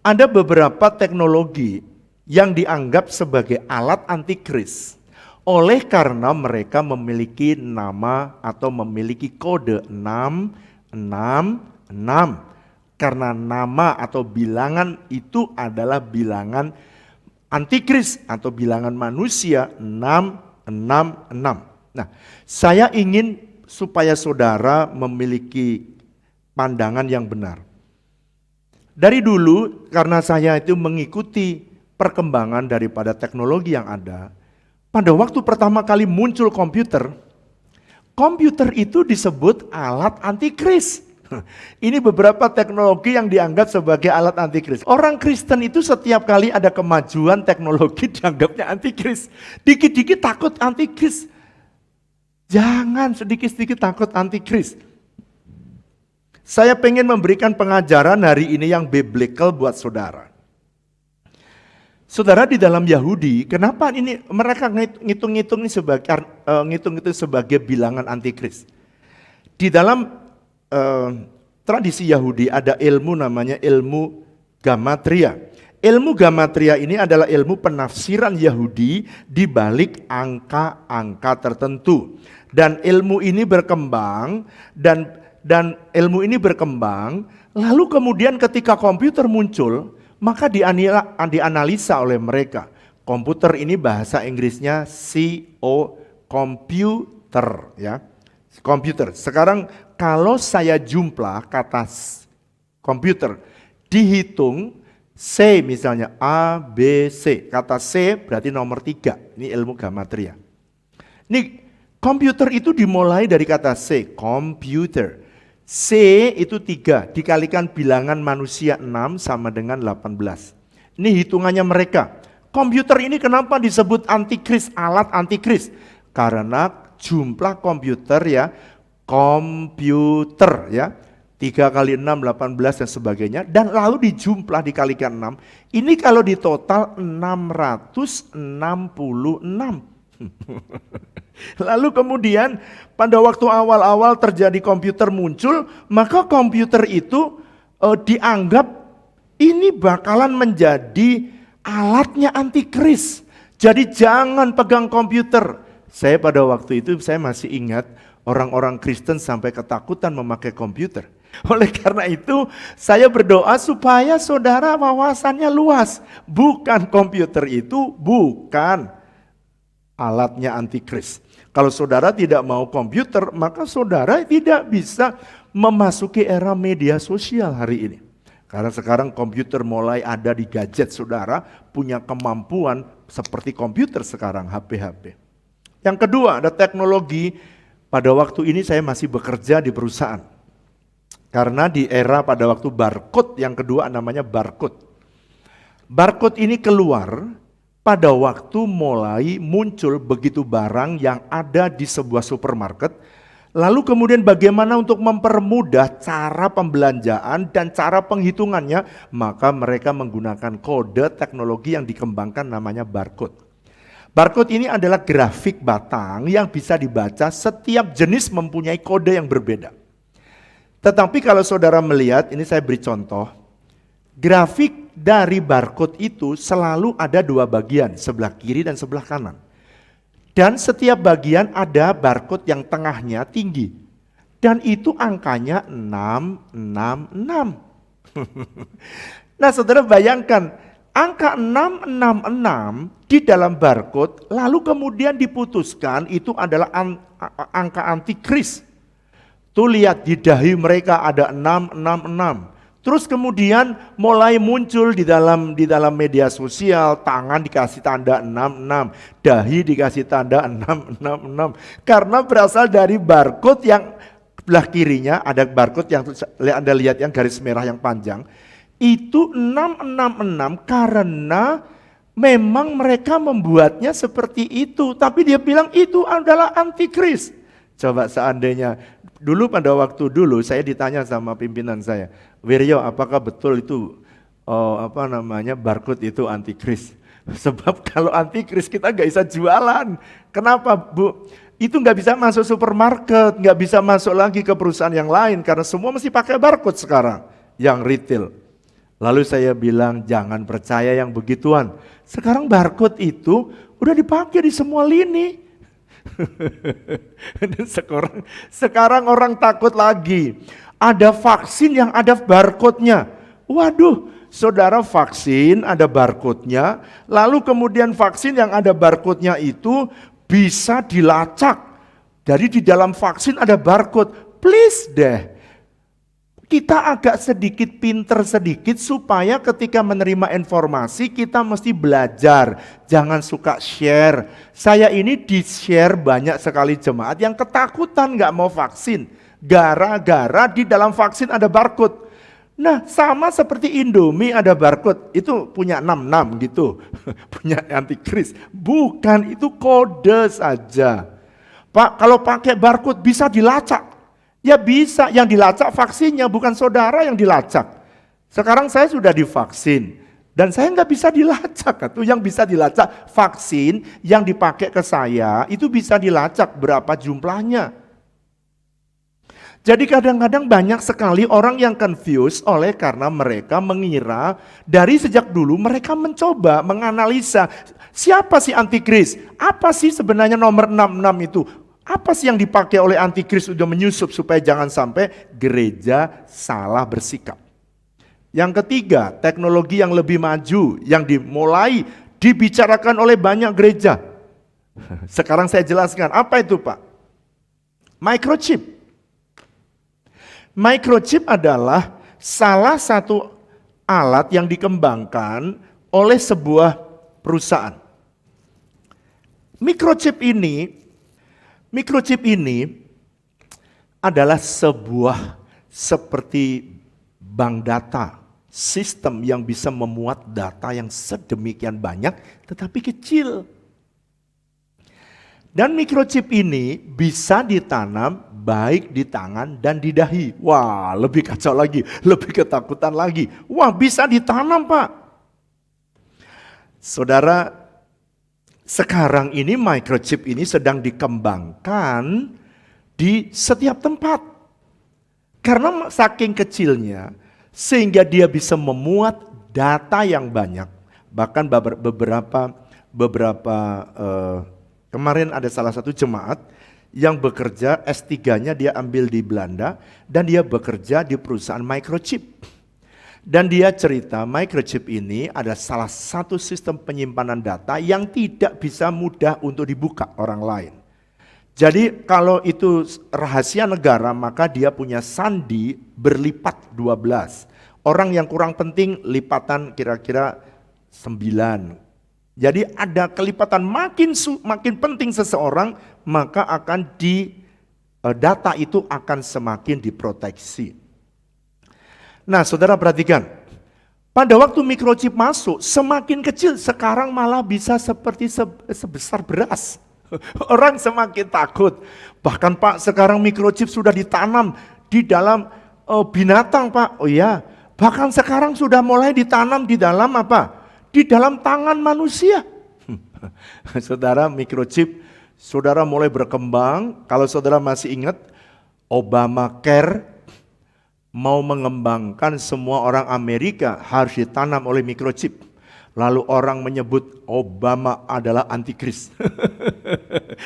Ada beberapa teknologi yang dianggap sebagai alat antikris oleh karena mereka memiliki nama atau memiliki kode 666. Karena nama atau bilangan itu adalah bilangan antikris atau bilangan manusia 666. Nah, saya ingin supaya saudara memiliki pandangan yang benar. Dari dulu karena saya itu mengikuti perkembangan daripada teknologi yang ada, pada waktu pertama kali muncul komputer, komputer itu disebut alat antikris. Ini beberapa teknologi yang dianggap sebagai alat antikris. Orang Kristen itu setiap kali ada kemajuan teknologi dianggapnya antikris. Dikit-dikit takut antikris. Jangan sedikit-sedikit takut antikris. Saya pengen memberikan pengajaran hari ini yang biblical buat saudara. Saudara, di dalam Yahudi, kenapa ini mereka ngitung-ngitung ini sebagai bilangan antikris? Di dalam tradisi Yahudi ada ilmu namanya ilmu gamatria. Ilmu gamatria ini adalah ilmu penafsiran Yahudi di balik angka-angka tertentu. Dan ilmu ini berkembang dan ilmu ini berkembang, lalu kemudian ketika komputer muncul, maka dianalisa oleh mereka. Komputer ini bahasa Inggrisnya computer, ya. Komputer. Sekarang kalau saya jumlah kata komputer, dihitung C misalnya A, B, C. Kata C berarti nomor 3. Ini ilmu gamatria. Ini komputer itu dimulai dari kata C, computer. C itu 3, dikalikan bilangan manusia 6 sama dengan 18. Ini hitungannya mereka. Komputer ini kenapa disebut antikris, alat antikris? Karena jumlah komputer ya, komputer ya. 3 kali 6, 18 dan sebagainya. Dan lalu dijumlah dikalikan 6. Ini kalau di total 666. Lalu kemudian pada waktu awal-awal terjadi komputer muncul, maka komputer itu dianggap ini bakalan menjadi alatnya antikris. Jadi jangan pegang komputer. Saya pada waktu itu saya masih ingat orang-orang Kristen sampai ketakutan memakai komputer. Oleh karena itu saya berdoa supaya saudara wawasannya luas. Bukan komputer itu, bukan alatnya antikris. Kalau saudara tidak mau komputer, maka saudara tidak bisa memasuki era media sosial hari ini. Karena sekarang komputer mulai ada di gadget saudara, punya kemampuan seperti komputer sekarang, HP-HP. Yang kedua, ada teknologi. Pada waktu ini saya masih bekerja di perusahaan. Karena di era pada waktu barcode, yang kedua namanya barcode. Barcode ini keluar pada waktu mulai muncul begitu barang yang ada di sebuah supermarket, lalu kemudian bagaimana untuk mempermudah cara pembelanjaan dan cara penghitungannya, maka mereka menggunakan kode teknologi yang dikembangkan namanya barcode. Barcode ini adalah grafik batang yang bisa dibaca, setiap jenis mempunyai kode yang berbeda. Tetapi kalau saudara melihat, ini saya beri contoh, grafik dari barcode itu selalu ada 2 bagian, sebelah kiri dan sebelah kanan. Dan setiap bagian ada barcode yang tengahnya tinggi. Dan itu angkanya 666. Nah saudara bayangkan, angka 666 di dalam barcode lalu kemudian diputuskan itu adalah angka antikris. Tuh lihat di dahi mereka ada 666. Terus kemudian mulai muncul di dalam media sosial, tangan dikasih tanda 66, dahi dikasih tanda 666. Karena berasal dari barcode yang sebelah kirinya ada barcode yang Anda lihat yang garis merah yang panjang. Itu 666 karena memang mereka membuatnya seperti itu. Tapi dia bilang itu adalah antikris. Coba seandainya dulu pada waktu dulu saya ditanya sama pimpinan saya, Wiryo, apakah betul itu barcode itu antikris? Sebab kalau antikris kita nggak bisa jualan. Kenapa, Bu? Itu nggak bisa masuk supermarket, nggak bisa masuk lagi ke perusahaan yang lain karena semua mesti pakai barcode sekarang yang retail. Lalu saya bilang jangan percaya yang begituan. Sekarang barcode itu udah dipakai di semua lini. Sekarang orang takut lagi. Ada vaksin yang ada barcode-nya. Waduh, saudara, vaksin ada barcode-nya. Lalu kemudian vaksin yang ada barcode-nya itu bisa dilacak. Jadi di dalam vaksin ada barcode. Please deh. Kita agak sedikit pinter sedikit supaya ketika menerima informasi kita mesti belajar. Jangan suka share. Saya ini di-share banyak sekali jemaat yang ketakutan gak mau vaksin. Gara-gara di dalam vaksin ada barcode. Nah sama seperti Indomie ada barcode. Itu punya 66 gitu. Punya antikris. Bukan, itu kode saja. Pak, kalau pakai barcode bisa dilacak. Ya bisa, yang dilacak vaksinnya, bukan saudara yang dilacak. Sekarang saya sudah divaksin, dan saya nggak bisa dilacak. Tuh yang bisa dilacak, vaksin yang dipakai ke saya, itu bisa dilacak berapa jumlahnya. Jadi kadang-kadang banyak sekali orang yang confused oleh karena mereka mengira, dari sejak dulu mereka mencoba menganalisa, siapa sih antikris? Apa sih sebenarnya nomor 66 itu? Apa sih yang dipakai oleh antikris udah menyusup supaya jangan sampai gereja salah bersikap. Yang ketiga, teknologi yang lebih maju yang dimulai dibicarakan oleh banyak gereja. Sekarang saya jelaskan, apa itu Pak? Microchip. Microchip adalah salah satu alat yang dikembangkan oleh sebuah perusahaan. Microchip ini adalah sebuah seperti bank data, sistem yang bisa memuat data yang sedemikian banyak tetapi kecil. Dan microchip ini bisa ditanam baik di tangan dan di dahi. Wah, lebih kacau lagi, lebih ketakutan lagi. Wah, bisa ditanam Pak. Saudara, sekarang ini microchip ini sedang dikembangkan di setiap tempat. Karena saking kecilnya, sehingga dia bisa memuat data yang banyak. Bahkan beberapa kemarin ada salah satu jemaat yang bekerja, S3-nya dia ambil di Belanda, dan dia bekerja di perusahaan microchip. Dan dia cerita microchip ini ada salah satu sistem penyimpanan data yang tidak bisa mudah untuk dibuka orang lain. Jadi kalau itu rahasia negara maka dia punya sandi berlipat 12. Orang yang kurang penting lipatan kira-kira 9. Jadi ada kelipatan makin penting seseorang maka akan data itu akan semakin diproteksi. Nah saudara perhatikan, pada waktu microchip masuk semakin kecil, sekarang malah bisa seperti sebesar beras. Orang semakin takut. Bahkan Pak sekarang microchip sudah ditanam di dalam binatang Pak. Oh iya, bahkan sekarang sudah mulai ditanam di dalam apa? Di dalam tangan manusia. Saudara, microchip saudara mulai berkembang. Kalau saudara masih ingat Obamacare mau mengembangkan semua orang Amerika harus ditanam oleh microchip. Lalu orang menyebut Obama adalah antikris.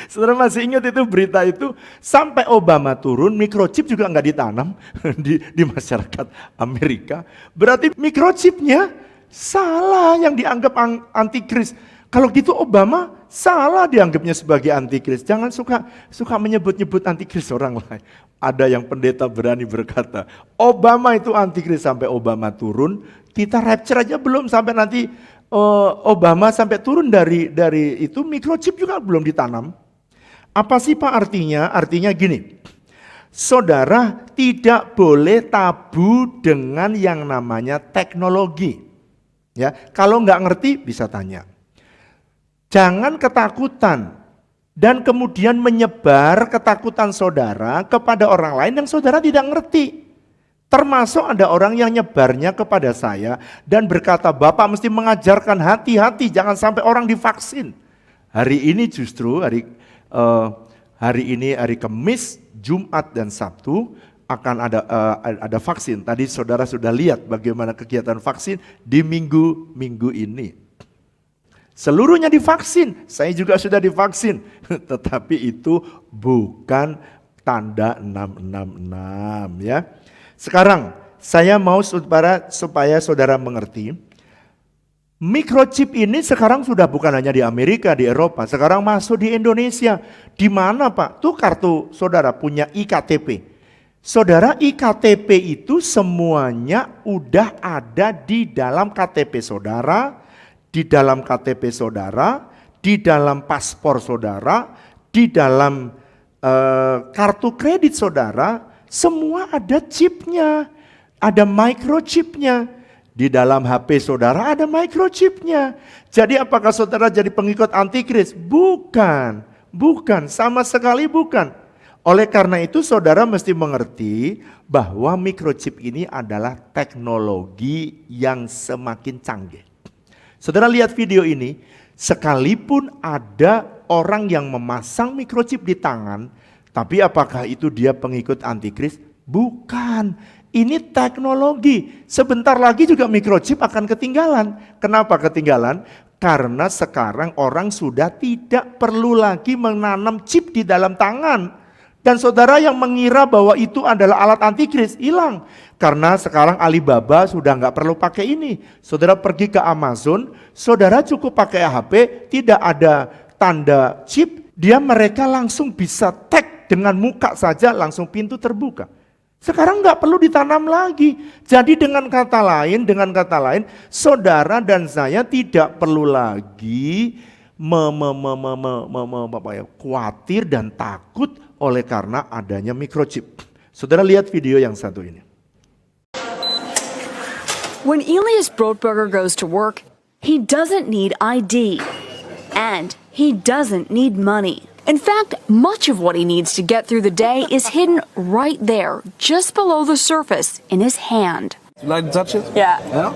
Saudara masih ingat itu berita itu? Sampai Obama turun, microchip juga nggak ditanam di masyarakat Amerika. Berarti microchipnya salah yang dianggap antikris. Kalau gitu Obama salah dianggapnya sebagai antikris. Jangan suka menyebut-nyebut antikris orang lain. Ada yang pendeta berani berkata, Obama itu antikris sampai Obama turun, kita rapture aja belum sampai nanti Obama sampai turun dari itu microchip juga belum ditanam. Apa sih Pak artinya? Artinya gini, saudara tidak boleh tabu dengan yang namanya teknologi. Ya, kalau nggak ngerti bisa tanya. Jangan ketakutan dan kemudian menyebar ketakutan saudara kepada orang lain yang saudara tidak ngerti. Termasuk ada orang yang nyebarnya kepada saya dan berkata, Bapak mesti mengajarkan hati-hati jangan sampai orang divaksin. Hari ini justru hari Kamis, Jumat dan Sabtu akan ada vaksin. Tadi saudara sudah lihat bagaimana kegiatan vaksin di minggu ini. Seluruhnya divaksin, saya juga sudah divaksin. Tetapi itu bukan tanda 666 ya. Sekarang saya mau supaya saudara mengerti, microchip ini sekarang sudah bukan hanya di Amerika, di Eropa, sekarang masuk di Indonesia. Di mana Pak? Tuh kartu saudara punya iktp. Saudara, iktp itu semuanya udah ada di dalam KTP saudara, di dalam KTP saudara, di dalam paspor saudara, di dalam kartu kredit saudara, semua ada chipnya, ada microchipnya. Di dalam HP saudara ada microchipnya. Jadi apakah saudara jadi pengikut antikris? Bukan, bukan, sama sekali bukan. Oleh karena itu saudara mesti mengerti bahwa microchip ini adalah teknologi yang semakin canggih. Saudara lihat video ini, sekalipun ada orang yang memasang microchip di tangan, tapi apakah itu dia pengikut antikris? Bukan, ini teknologi. Sebentar lagi juga microchip akan ketinggalan. Kenapa ketinggalan? Karena sekarang orang sudah tidak perlu lagi menanam chip di dalam tangan. Dan saudara yang mengira bahwa itu adalah alat antikris, hilang. Karena sekarang Alibaba sudah nggak perlu pakai ini. Saudara pergi ke Amazon, saudara cukup pakai HP, tidak ada tanda chip, mereka langsung bisa tag dengan muka saja, langsung pintu terbuka. Sekarang nggak perlu ditanam lagi. Jadi dengan kata lain, saudara dan saya tidak perlu lagi khawatir dan takut oleh karena adanya microchip. Saudara lihat video yang satu ini. When Elias Brotberger goes to work, he doesn't need ID. And he doesn't need money. In fact, much of what he needs to get through the day is hidden right there, just below the surface, in his hand. You like to touch it? Yeah. Yeah?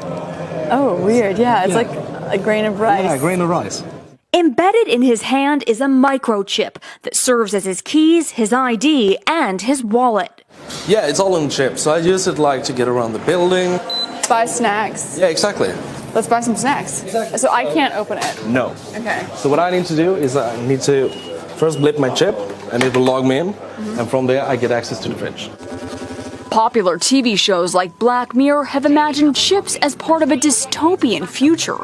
Oh, weird. Yeah, it's like a grain of rice. Yeah, a grain of rice. Embedded in his hand is a microchip that serves as his keys, his ID, and his wallet. Yeah, it's all in the chip. So I use it like to get around the building. Buy snacks. Yeah, exactly. Let's buy some snacks. So I can't open it. No. Okay. So what I need to do is I need to first blip my chip and it will log me in. And from there I get access to the fridge. Popular TV shows like Black Mirror have imagined chips as part of a dystopian future.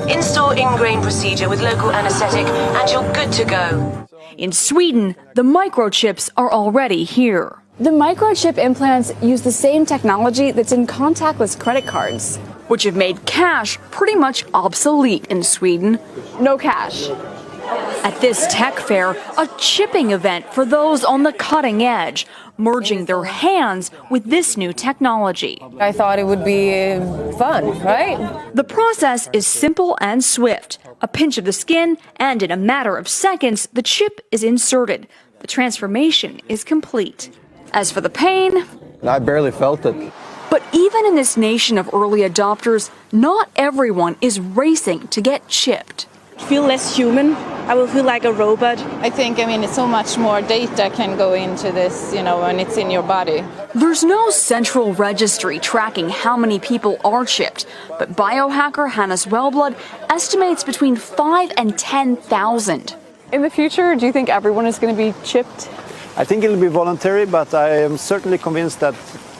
Install ingrain procedure with local anesthetic and you're good to go. In Sweden, the microchips are already here. The microchip implants use the same technology that's in contactless credit cards, which have made cash pretty much obsolete in Sweden. No cash. At this tech fair, a chipping event for those on the cutting edge, merging their hands with this new technology. I thought it would be fun, right? The process is simple and swift. A pinch of the skin, and in a matter of seconds, the chip is inserted. The transformation is complete. As for the pain, I barely felt it. But even in this nation of early adopters, not everyone is racing to get chipped. Feel less human. I will feel like a robot. I think, it's so much more data can go into this, when it's in your body. There's no central registry tracking how many people are chipped, but biohacker Hannes Wellblood estimates between 5 and 10,000. In the future, do you think everyone is going to be chipped? I think it'll be voluntary, but I am certainly convinced that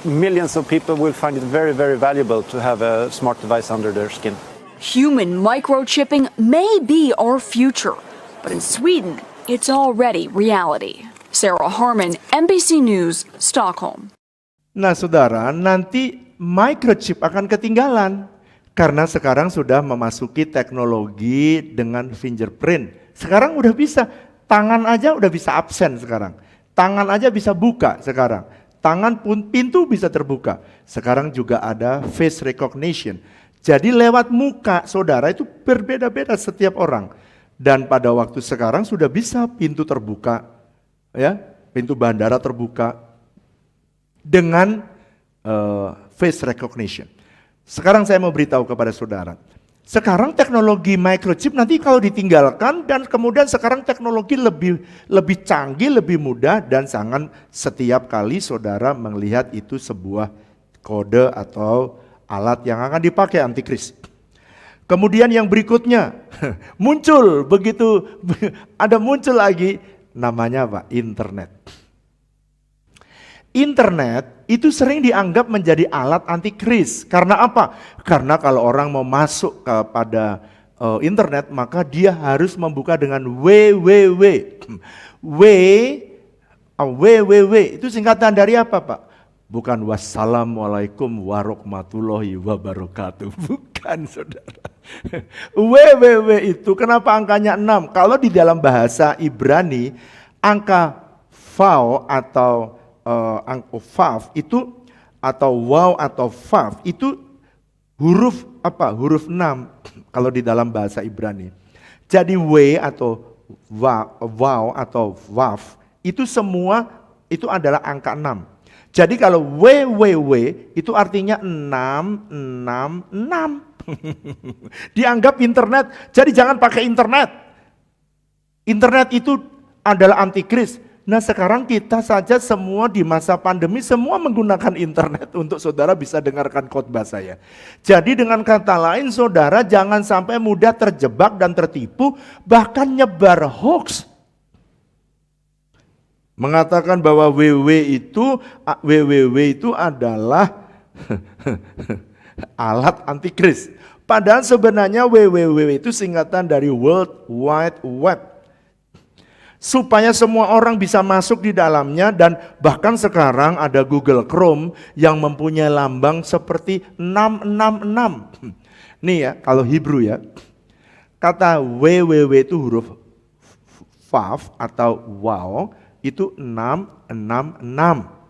millions of people will find it very, very valuable to have a smart device under their skin. Human microchipping may be our future, but in Sweden, it's already reality. Sarah Harman, NBC News, Stockholm. Nah saudara, nanti microchip akan ketinggalan. Karena sekarang sudah memasuki teknologi dengan fingerprint. Sekarang udah bisa, tangan aja udah bisa absen sekarang. Tangan aja bisa buka sekarang. Tangan pun pintu bisa terbuka. Sekarang juga ada face recognition. Jadi lewat muka saudara itu berbeda-beda setiap orang. Dan pada waktu sekarang sudah bisa pintu terbuka, ya, pintu bandara terbuka dengan face recognition. Sekarang saya mau beritahu kepada saudara. Sekarang teknologi microchip nanti kalau ditinggalkan dan kemudian sekarang teknologi lebih canggih, lebih mudah dan sangat setiap kali saudara melihat itu sebuah kode atau alat yang akan dipakai antikris. Kemudian yang berikutnya muncul muncul lagi namanya apa? Internet. Internet itu sering dianggap menjadi alat antikris. Karena apa? Karena kalau orang mau masuk kepada internet maka dia harus membuka dengan www. W WWW itu singkatan dari apa, Pak? Bukan wassalamualaikum warahmatullahi wabarakatuh. Bukan, saudara. WWW itu kenapa angkanya 6? Kalau di dalam bahasa Ibrani, angka vav atau angka vav itu, atau waw atau vav itu huruf apa? Huruf 6 kalau di dalam bahasa Ibrani. Jadi W atau waw atau vav itu semua itu adalah angka 6. Jadi kalau WWW itu artinya 666. Dianggap internet. Jadi jangan pakai internet. Internet itu adalah antikris. Nah sekarang kita saja semua di masa pandemi semua menggunakan internet untuk saudara bisa dengarkan khotbah saya. Jadi dengan kata lain saudara jangan sampai mudah terjebak dan tertipu bahkan nyebar hoax. Mengatakan bahwa WWW itu adalah alat antikris. Padahal sebenarnya WWW itu singkatan dari World Wide Web. Supaya semua orang bisa masuk di dalamnya dan bahkan sekarang ada Google Chrome yang mempunyai lambang seperti 666. Nih ya, kalau Hebrew ya. Kata WWW itu huruf vav atau wow. Itu 666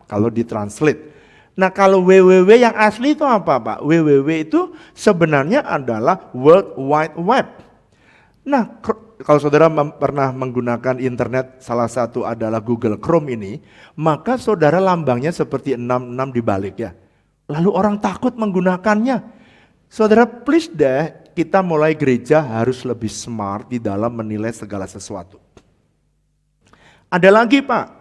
kalau ditranslate. Nah kalau WWW yang asli itu apa Pak? WWW itu sebenarnya adalah World Wide Web. Nah kalau saudara pernah menggunakan internet, salah satu adalah Google Chrome ini, maka saudara lambangnya seperti 66 dibalik ya. Lalu orang takut menggunakannya. Saudara please deh, kita mulai gereja harus lebih smart di dalam menilai segala sesuatu. Ada lagi Pak,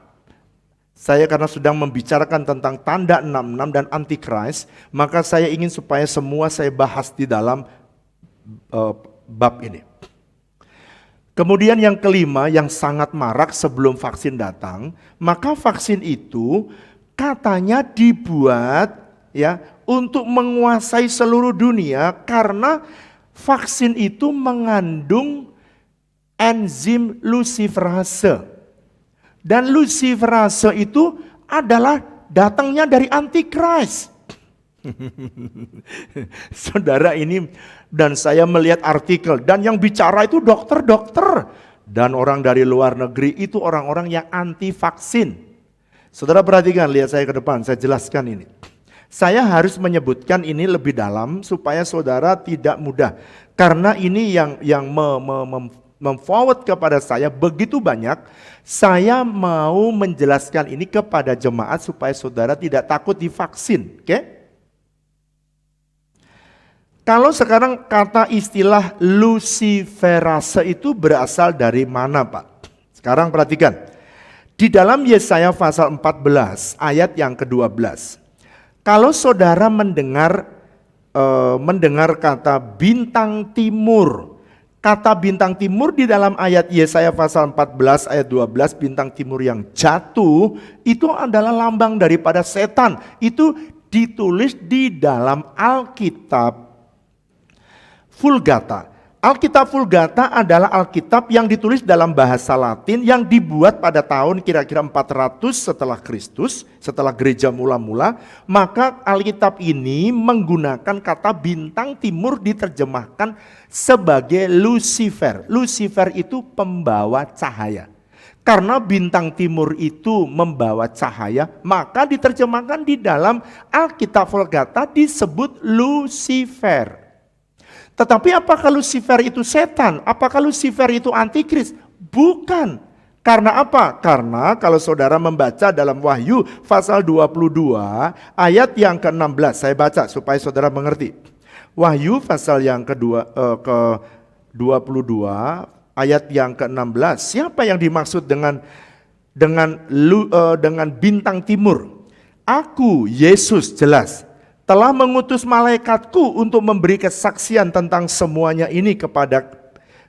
saya karena sedang membicarakan tentang tanda 66 dan antikris, maka saya ingin supaya semua saya bahas di dalam bab ini. Kemudian yang kelima yang sangat marak sebelum vaksin datang, maka vaksin itu katanya dibuat ya untuk menguasai seluruh dunia karena vaksin itu mengandung enzim luciferase. Dan luciferase itu adalah datangnya dari antikris. Saudara ini, dan saya melihat artikel, dan yang bicara itu dokter-dokter. Dan orang dari luar negeri itu orang-orang yang anti vaksin. Saudara perhatikan, lihat saya ke depan, saya jelaskan ini. Saya harus menyebutkan ini lebih dalam supaya saudara tidak mudah. Karena ini yang memforward kepada saya begitu banyak, saya mau menjelaskan ini kepada jemaat supaya saudara tidak takut divaksin, oke? Kalau sekarang kata istilah luciferase itu berasal dari mana Pak? Sekarang perhatikan, di dalam Yesaya pasal 14 ayat yang ke-12, kalau saudara mendengar kata bintang timur, kata bintang timur di dalam ayat Yesaya pasal 14 ayat 12, bintang timur yang jatuh itu adalah lambang daripada setan. Itu ditulis di dalam Alkitab Vulgata. Alkitab Vulgata adalah Alkitab yang ditulis dalam bahasa Latin yang dibuat pada tahun kira-kira 400 setelah Kristus, setelah gereja mula-mula. Maka Alkitab ini menggunakan kata bintang timur diterjemahkan sebagai Lucifer. Lucifer itu pembawa cahaya. Karena bintang timur itu membawa cahaya, maka diterjemahkan di dalam Alkitab Vulgata disebut Lucifer. Tetapi apakah Lucifer itu setan? Apakah Lucifer itu antikris? Bukan. Karena apa? Karena kalau saudara membaca dalam Wahyu pasal 22 ayat yang ke-16. Saya baca supaya saudara mengerti. Wahyu pasal yang ke-22 ayat yang ke-16. Siapa yang dimaksud dengan bintang timur? Aku, Yesus, jelas telah mengutus malaikatku untuk memberi kesaksian tentang semuanya ini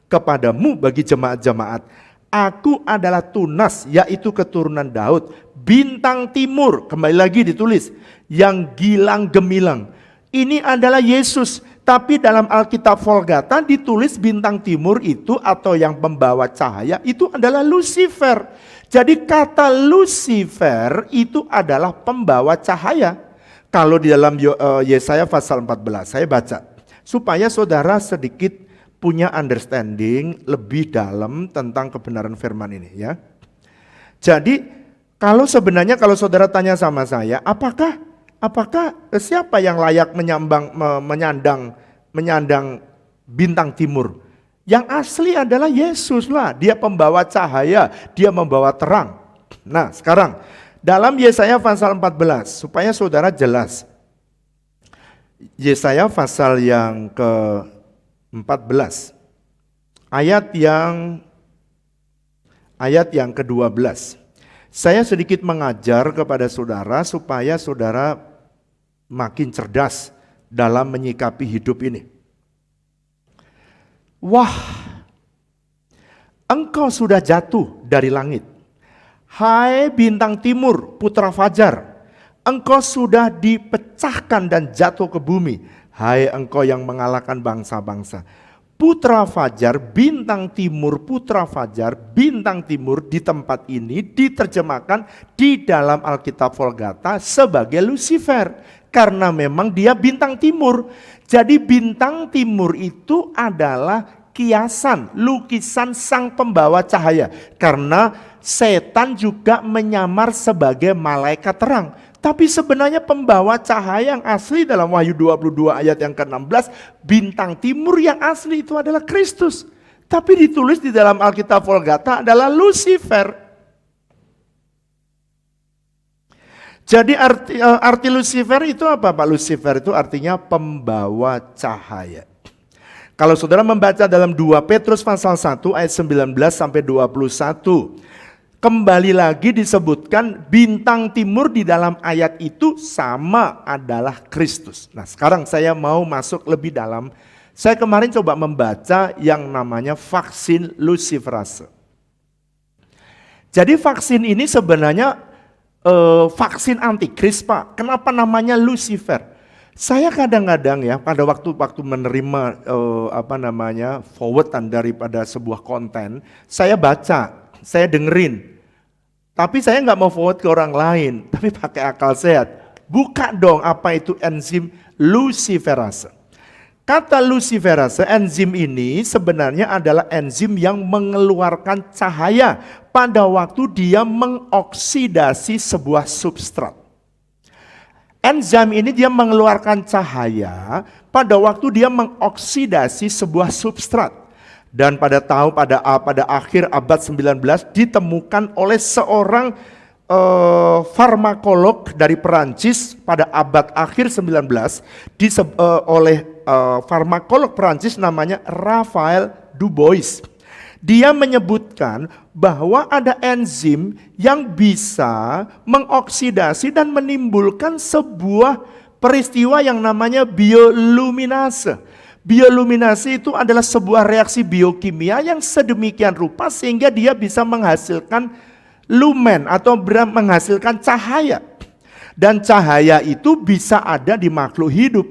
kepadamu bagi jemaat-jemaat. Aku adalah Tunas, yaitu keturunan Daud, bintang timur, kembali lagi ditulis, yang gilang gemilang. Ini adalah Yesus. Tapi dalam Alkitab Vulgata ditulis bintang timur itu atau yang membawa cahaya itu adalah Lucifer. Jadi kata Lucifer itu adalah pembawa cahaya. Kalau di dalam Yesaya pasal 14 saya baca. Supaya saudara sedikit punya understanding lebih dalam tentang kebenaran firman ini ya. Jadi kalau sebenarnya kalau saudara tanya sama saya, apakah siapa yang layak menyandang bintang timur? Yang asli adalah Yesus lah. Dia pembawa cahaya, dia membawa terang. Nah sekarang dalam Yesaya pasal 14 supaya saudara jelas. Yesaya pasal yang ke-14 ayat yang ke-12. Saya sedikit mengajar kepada saudara supaya saudara makin cerdas dalam menyikapi hidup ini. Wah, engkau sudah jatuh dari langit. Hai bintang timur, putra fajar. Engkau sudah dipecahkan dan jatuh ke bumi. Hai engkau yang mengalahkan bangsa-bangsa. Putra fajar, bintang timur, putra fajar, bintang timur di tempat ini diterjemahkan di dalam Alkitab Vulgata sebagai Lucifer. Karena memang dia bintang timur. Jadi bintang timur itu adalah kiasan, lukisan sang pembawa cahaya. Karena setan juga menyamar sebagai malaikat terang. Tapi sebenarnya pembawa cahaya yang asli dalam Wahyu 22 ayat yang ke-16, bintang timur yang asli itu adalah Kristus. Tapi ditulis di dalam Alkitab Vulgata adalah Lucifer. Jadi arti Lucifer itu apa Pak? Lucifer itu artinya pembawa cahaya. Kalau saudara membaca dalam 2 Petrus pasal 1 ayat 19 sampai 21. Kembali lagi disebutkan bintang timur di dalam ayat itu sama adalah Kristus. Nah sekarang saya mau masuk lebih dalam. Saya kemarin coba membaca yang namanya vaksin luciferase. Jadi vaksin ini sebenarnya vaksin antikris Pak. Kenapa namanya Lucifer? Saya kadang-kadang ya pada waktu menerima forwardan daripada sebuah konten, saya baca, saya dengerin. Tapi saya nggak mau forward ke orang lain, tapi pakai akal sehat. Buka dong apa itu enzim luciferase. Kata luciferase, enzim ini sebenarnya adalah enzim yang mengeluarkan cahaya pada waktu dia mengoksidasi sebuah substrat. Enzim ini dia mengeluarkan cahaya pada waktu dia mengoksidasi sebuah substrat. Dan pada akhir abad 19 ditemukan oleh seorang farmakolog dari Perancis pada abad akhir 19 oleh farmakolog Perancis namanya Raphael Dubois. Dia menyebutkan bahwa ada enzim yang bisa mengoksidasi dan menimbulkan sebuah peristiwa yang namanya bioluminase. Bioluminasi itu adalah sebuah reaksi biokimia yang sedemikian rupa sehingga dia bisa menghasilkan lumen atau menghasilkan cahaya. Dan cahaya itu bisa ada di makhluk hidup.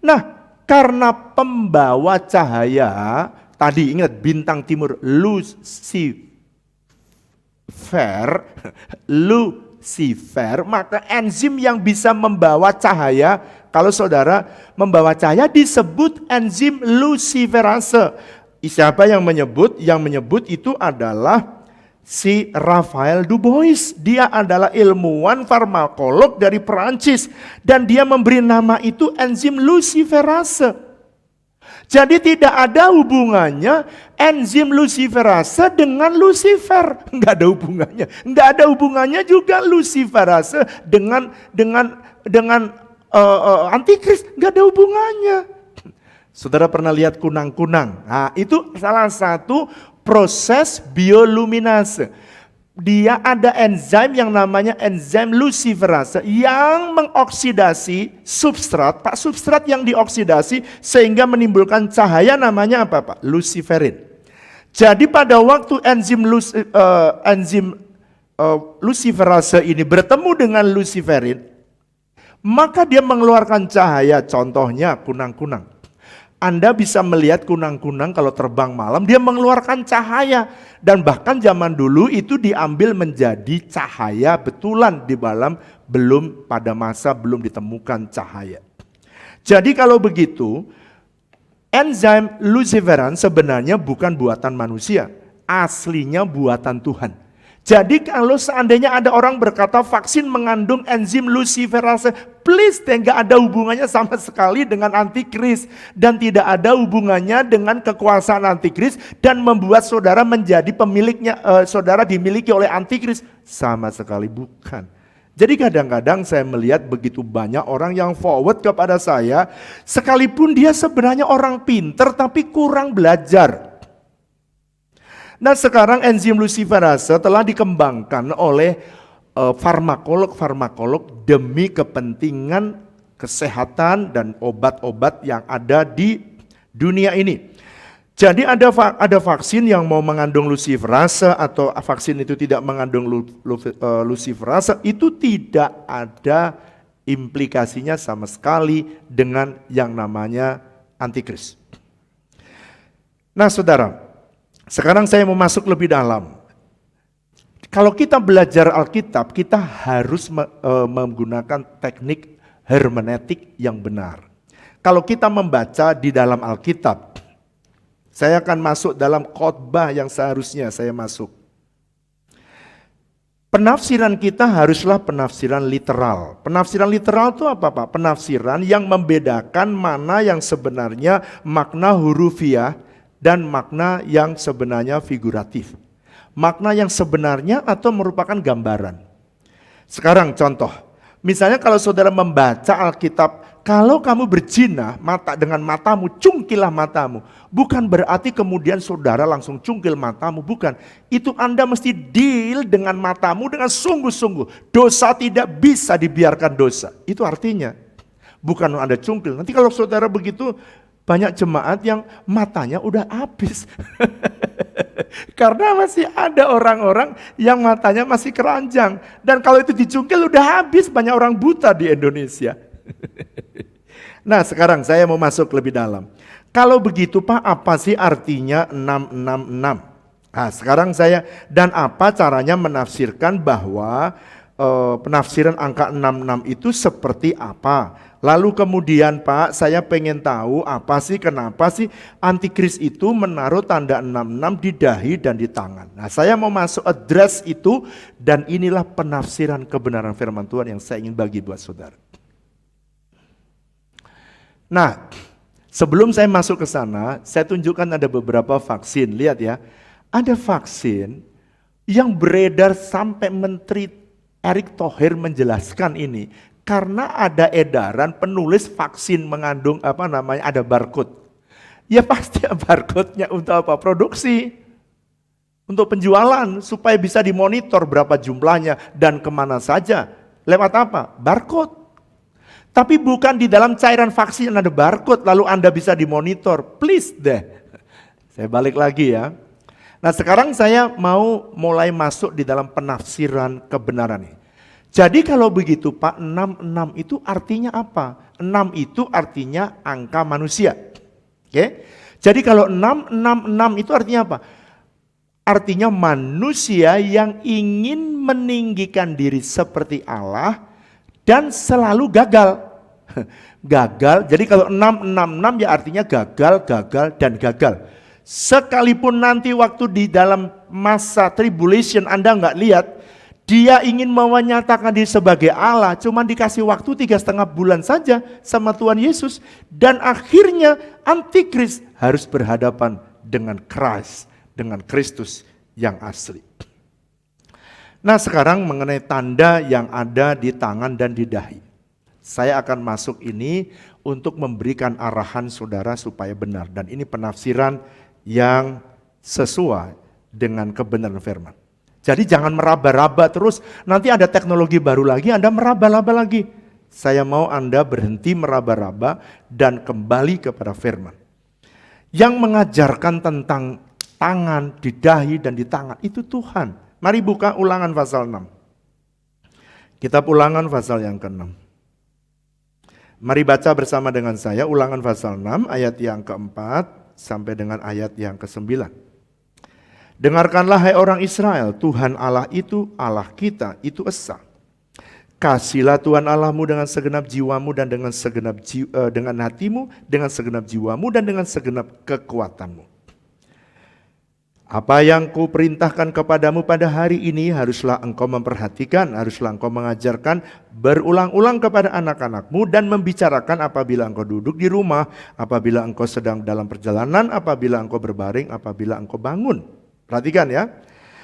Nah, karena pembawa cahaya, tadi ingat bintang timur Lucifer, maka enzim yang bisa membawa cahaya, kalau saudara membawa cahaya disebut enzim luciferase. Siapa yang menyebut? Yang menyebut itu adalah si Raphael Dubois. Dia adalah ilmuwan farmakolog dari Perancis dan dia memberi nama itu enzim luciferase. Jadi tidak ada hubungannya enzim luciferase dengan Lucifer, enggak ada hubungannya. Enggak ada hubungannya juga luciferase dengan antikris, enggak ada hubungannya. Saudara pernah lihat kunang-kunang? Nah, itu salah satu proses bioluminase. Dia ada enzim yang namanya enzim luciferase yang mengoksidasi substrat. Pak, substrat yang dioksidasi sehingga menimbulkan cahaya namanya apa Pak? Luciferin. Jadi pada waktu enzim luciferase ini bertemu dengan luciferin, maka dia mengeluarkan cahaya, contohnya kunang-kunang. Anda bisa melihat kunang-kunang kalau terbang malam, dia mengeluarkan cahaya. Dan bahkan zaman dulu itu diambil menjadi cahaya betulan di malam, pada masa belum ditemukan cahaya. Jadi kalau begitu, enzim luciferan sebenarnya bukan buatan manusia, aslinya buatan Tuhan. Jadi kalau seandainya ada orang berkata vaksin mengandung enzim luciferase, please, nggak ada hubungannya sama sekali dengan antikris. Dan tidak ada hubungannya dengan kekuasaan antikris dan membuat saudara menjadi pemiliknya, saudara dimiliki oleh antikris. Sama sekali bukan. Jadi kadang-kadang saya melihat begitu banyak orang yang forward kepada saya, sekalipun dia sebenarnya orang pinter tapi kurang belajar. Nah sekarang enzim luciferase telah dikembangkan oleh farmakolog demi kepentingan kesehatan dan obat-obat yang ada di dunia ini. Jadi ada vaksin yang mau mengandung luciferase atau vaksin itu tidak mengandung luciferase, itu tidak ada implikasinya sama sekali dengan yang namanya antikris. Nah saudara, sekarang saya mau masuk lebih dalam. Kalau kita belajar Alkitab, kita harus menggunakan teknik hermeneutik yang benar. Kalau kita membaca di dalam Alkitab, saya akan masuk dalam khotbah yang seharusnya saya masuk. Penafsiran kita haruslah penafsiran literal. Penafsiran literal itu apa Pak? Penafsiran yang membedakan mana yang sebenarnya makna hurufiah dan makna yang sebenarnya figuratif. Makna yang sebenarnya atau merupakan gambaran. Sekarang contoh, misalnya kalau saudara membaca Alkitab, kalau kamu berzina dengan matamu, cungkilah matamu. Bukan berarti kemudian saudara langsung cungkil matamu, bukan. Itu Anda mesti deal dengan matamu dengan sungguh-sungguh. Dosa tidak bisa dibiarkan dosa. Itu artinya. Bukan Anda cungkil. Nanti kalau saudara begitu, banyak jemaat yang matanya udah habis. Karena masih ada orang-orang yang matanya masih keranjang. Dan kalau itu dicungkil udah habis, banyak orang buta di Indonesia. Nah sekarang saya mau masuk lebih dalam. Kalau begitu Pak, apa sih artinya 666? Nah sekarang dan apa caranya menafsirkan bahwa penafsiran angka 66 itu seperti apa? Lalu kemudian Pak, saya pengen tahu kenapa sih antikris itu menaruh tanda 66 di dahi dan di tangan. Nah saya mau masuk address itu, dan inilah penafsiran kebenaran firman Tuhan yang saya ingin bagi buat saudara. Nah sebelum saya masuk ke sana, saya tunjukkan ada beberapa vaksin. Lihat ya, ada vaksin yang beredar sampai Menteri Erick Thohir menjelaskan ini. Karena ada edaran penulis vaksin mengandung ada barcode. Ya pasti barcode-nya untuk apa? Produksi. Untuk penjualan supaya bisa dimonitor berapa jumlahnya dan kemana saja. Lewat apa? Barcode. Tapi bukan di dalam cairan vaksin ada barcode lalu Anda bisa dimonitor. Please deh. Saya balik lagi ya. Nah sekarang saya mau mulai masuk di dalam penafsiran kebenaran ini. Jadi kalau begitu Pak, 66 itu artinya apa? 6 itu artinya angka manusia. Oke? Jadi kalau 666 itu artinya apa? Artinya manusia yang ingin meninggikan diri seperti Allah dan selalu gagal. Gagal, jadi kalau 666 ya artinya gagal, dan gagal. Sekalipun nanti waktu di dalam masa tribulation Anda nggak lihat, dia ingin menyatakan diri sebagai Allah, cuma dikasih waktu 3,5 bulan saja sama Tuhan Yesus. Dan akhirnya antikris harus berhadapan dengan Christ, dengan Kristus yang asli. Nah sekarang mengenai tanda yang ada di tangan dan di dahi. Saya akan masuk ini untuk memberikan arahan saudara supaya benar. Dan ini penafsiran yang sesuai dengan kebenaran firman. Jadi jangan meraba-raba terus, nanti ada teknologi baru lagi, Anda meraba-raba lagi. Saya mau Anda berhenti meraba-raba dan kembali kepada firman. Yang mengajarkan tentang tangan, di dahi dan di tangan, itu Tuhan. Mari buka Ulangan pasal 6. Kitab Ulangan pasal yang ke-6. Mari baca bersama dengan saya Ulangan pasal 6 ayat yang keempat sampai dengan ayat yang ke-9. Dengarkanlah hai orang Israel, Tuhan Allah itu, Allah kita itu esa. Kasihlah Tuhan Allahmu dengan segenap jiwamu dan dengan dengan hatimu, dengan segenap jiwamu dan dengan segenap kekuatanmu. Apa yang kuperintahkan kepadamu pada hari ini haruslah engkau memperhatikan, haruslah engkau mengajarkan berulang-ulang kepada anak-anakmu dan membicarakan apabila engkau duduk di rumah, apabila engkau sedang dalam perjalanan, apabila engkau berbaring, apabila engkau bangun. Perhatikan ya.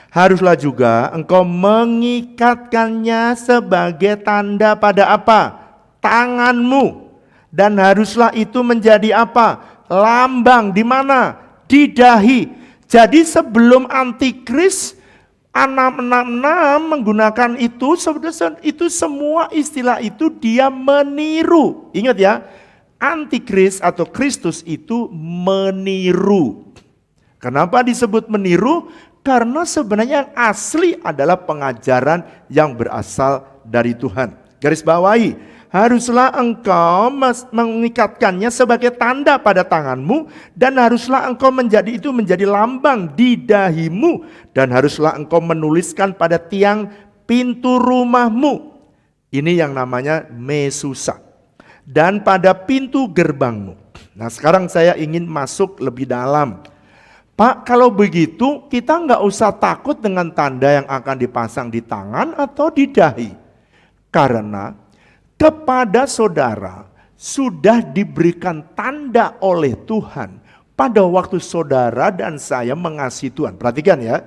Haruslah juga engkau mengikatkannya sebagai tanda pada apa? Tanganmu. Dan haruslah itu menjadi apa? Lambang di mana? Di dahi. Jadi sebelum antikris 666 menggunakan itu semua istilah itu dia meniru. Ingat ya, antikris atau Kristus itu meniru. Kenapa disebut meniru? Karena sebenarnya yang asli adalah pengajaran yang berasal dari Tuhan. Garis bawahi, haruslah engkau mengikatkannya sebagai tanda pada tanganmu dan haruslah engkau menjadi lambang di dahimu dan haruslah engkau menuliskan pada tiang pintu rumahmu. Ini yang namanya mesusa. Dan pada pintu gerbangmu. Nah, sekarang saya ingin masuk lebih dalam. Pak, kalau begitu kita nggak usah takut dengan tanda yang akan dipasang di tangan atau di dahi. Karena kepada saudara sudah diberikan tanda oleh Tuhan pada waktu saudara dan saya mengasihi Tuhan. Perhatikan ya,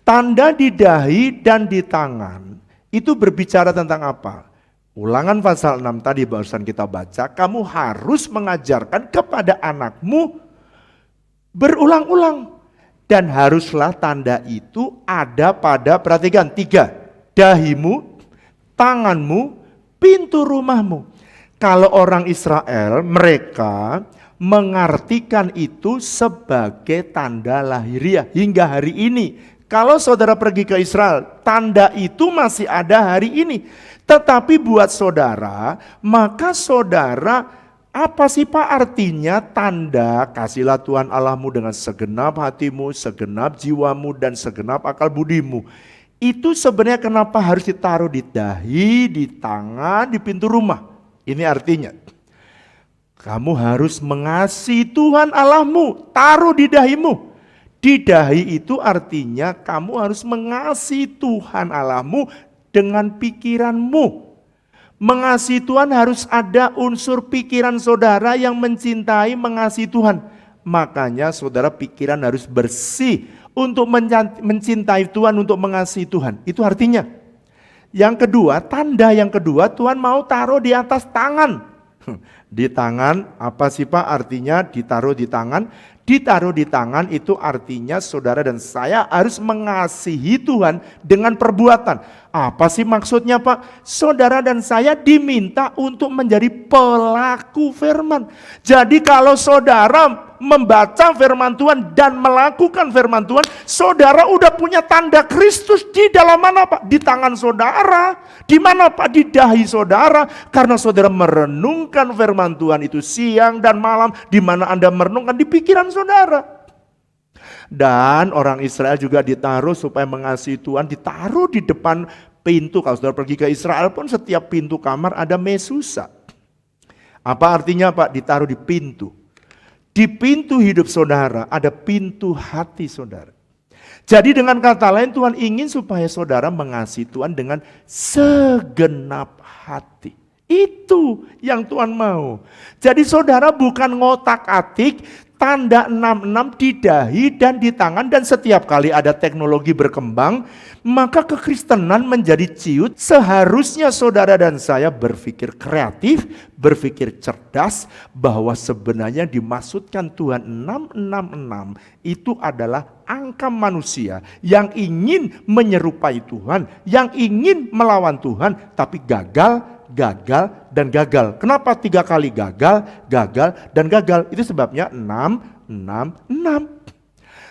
tanda di dahi dan di tangan itu berbicara tentang apa? Ulangan pasal 6 tadi barusan kita baca, kamu harus mengajarkan kepada anakmu berulang-ulang. Dan haruslah tanda itu ada pada, perhatikan 3, dahimu, tanganmu, pintu rumahmu. Kalau orang Israel, mereka mengartikan itu sebagai tanda lahiriah hingga hari ini. Kalau saudara pergi ke Israel, tanda itu masih ada hari ini. Tetapi buat saudara, maka saudara, apa sih Pak artinya tanda kasihlah Tuhan Allahmu dengan segenap hatimu, segenap jiwamu, dan segenap akal budimu. Itu sebenarnya kenapa harus ditaruh di dahi, di tangan, di pintu rumah. Ini artinya, kamu harus mengasihi Tuhan Allahmu, taruh di dahimu. Di dahi itu artinya kamu harus mengasihi Tuhan Allahmu dengan pikiranmu. Mengasihi Tuhan harus ada unsur pikiran saudara yang mencintai mengasihi Tuhan. Makanya saudara pikiran harus bersih untuk mencintai Tuhan, untuk mengasihi Tuhan. Itu artinya. Yang kedua, tanda yang kedua Tuhan mau taruh di atas tangan. Di tangan, apa sih Pak artinya ditaruh di tangan? Ditaruh di tangan itu artinya saudara dan saya harus mengasihi Tuhan dengan perbuatan. Apa sih maksudnya Pak? Saudara dan saya diminta untuk menjadi pelaku firman. Jadi kalau saudara membaca firman Tuhan dan melakukan firman Tuhan, saudara udah punya tanda Kristus di dalam mana Pak? Di tangan saudara. Di mana Pak? Di dahi saudara. Karena saudara merenungkan firman Tuhan itu siang dan malam. Di mana Anda merenungkan di pikiran saudara. Dan orang Israel juga ditaruh supaya mengasihi Tuhan, ditaruh di depan pintu. Kalau saudara pergi ke Israel pun setiap pintu kamar ada mesusa. Apa artinya Pak? Ditaruh di pintu. Di pintu hidup saudara ada pintu hati saudara. Jadi dengan kata lain Tuhan ingin supaya saudara mengasihi Tuhan dengan segenap hati. Itu yang Tuhan mau. Jadi saudara bukan ngotak-atik tanda 66 di dahi dan di tangan, dan setiap kali ada teknologi berkembang, maka kekristenan menjadi ciut. Seharusnya saudara dan saya berpikir kreatif, berpikir cerdas, bahwa sebenarnya dimaksudkan Tuhan 666 itu adalah angka manusia yang ingin menyerupai Tuhan, yang ingin melawan Tuhan, tapi gagal, dan gagal. Kenapa 3 kali gagal, dan gagal? Itu sebabnya 666.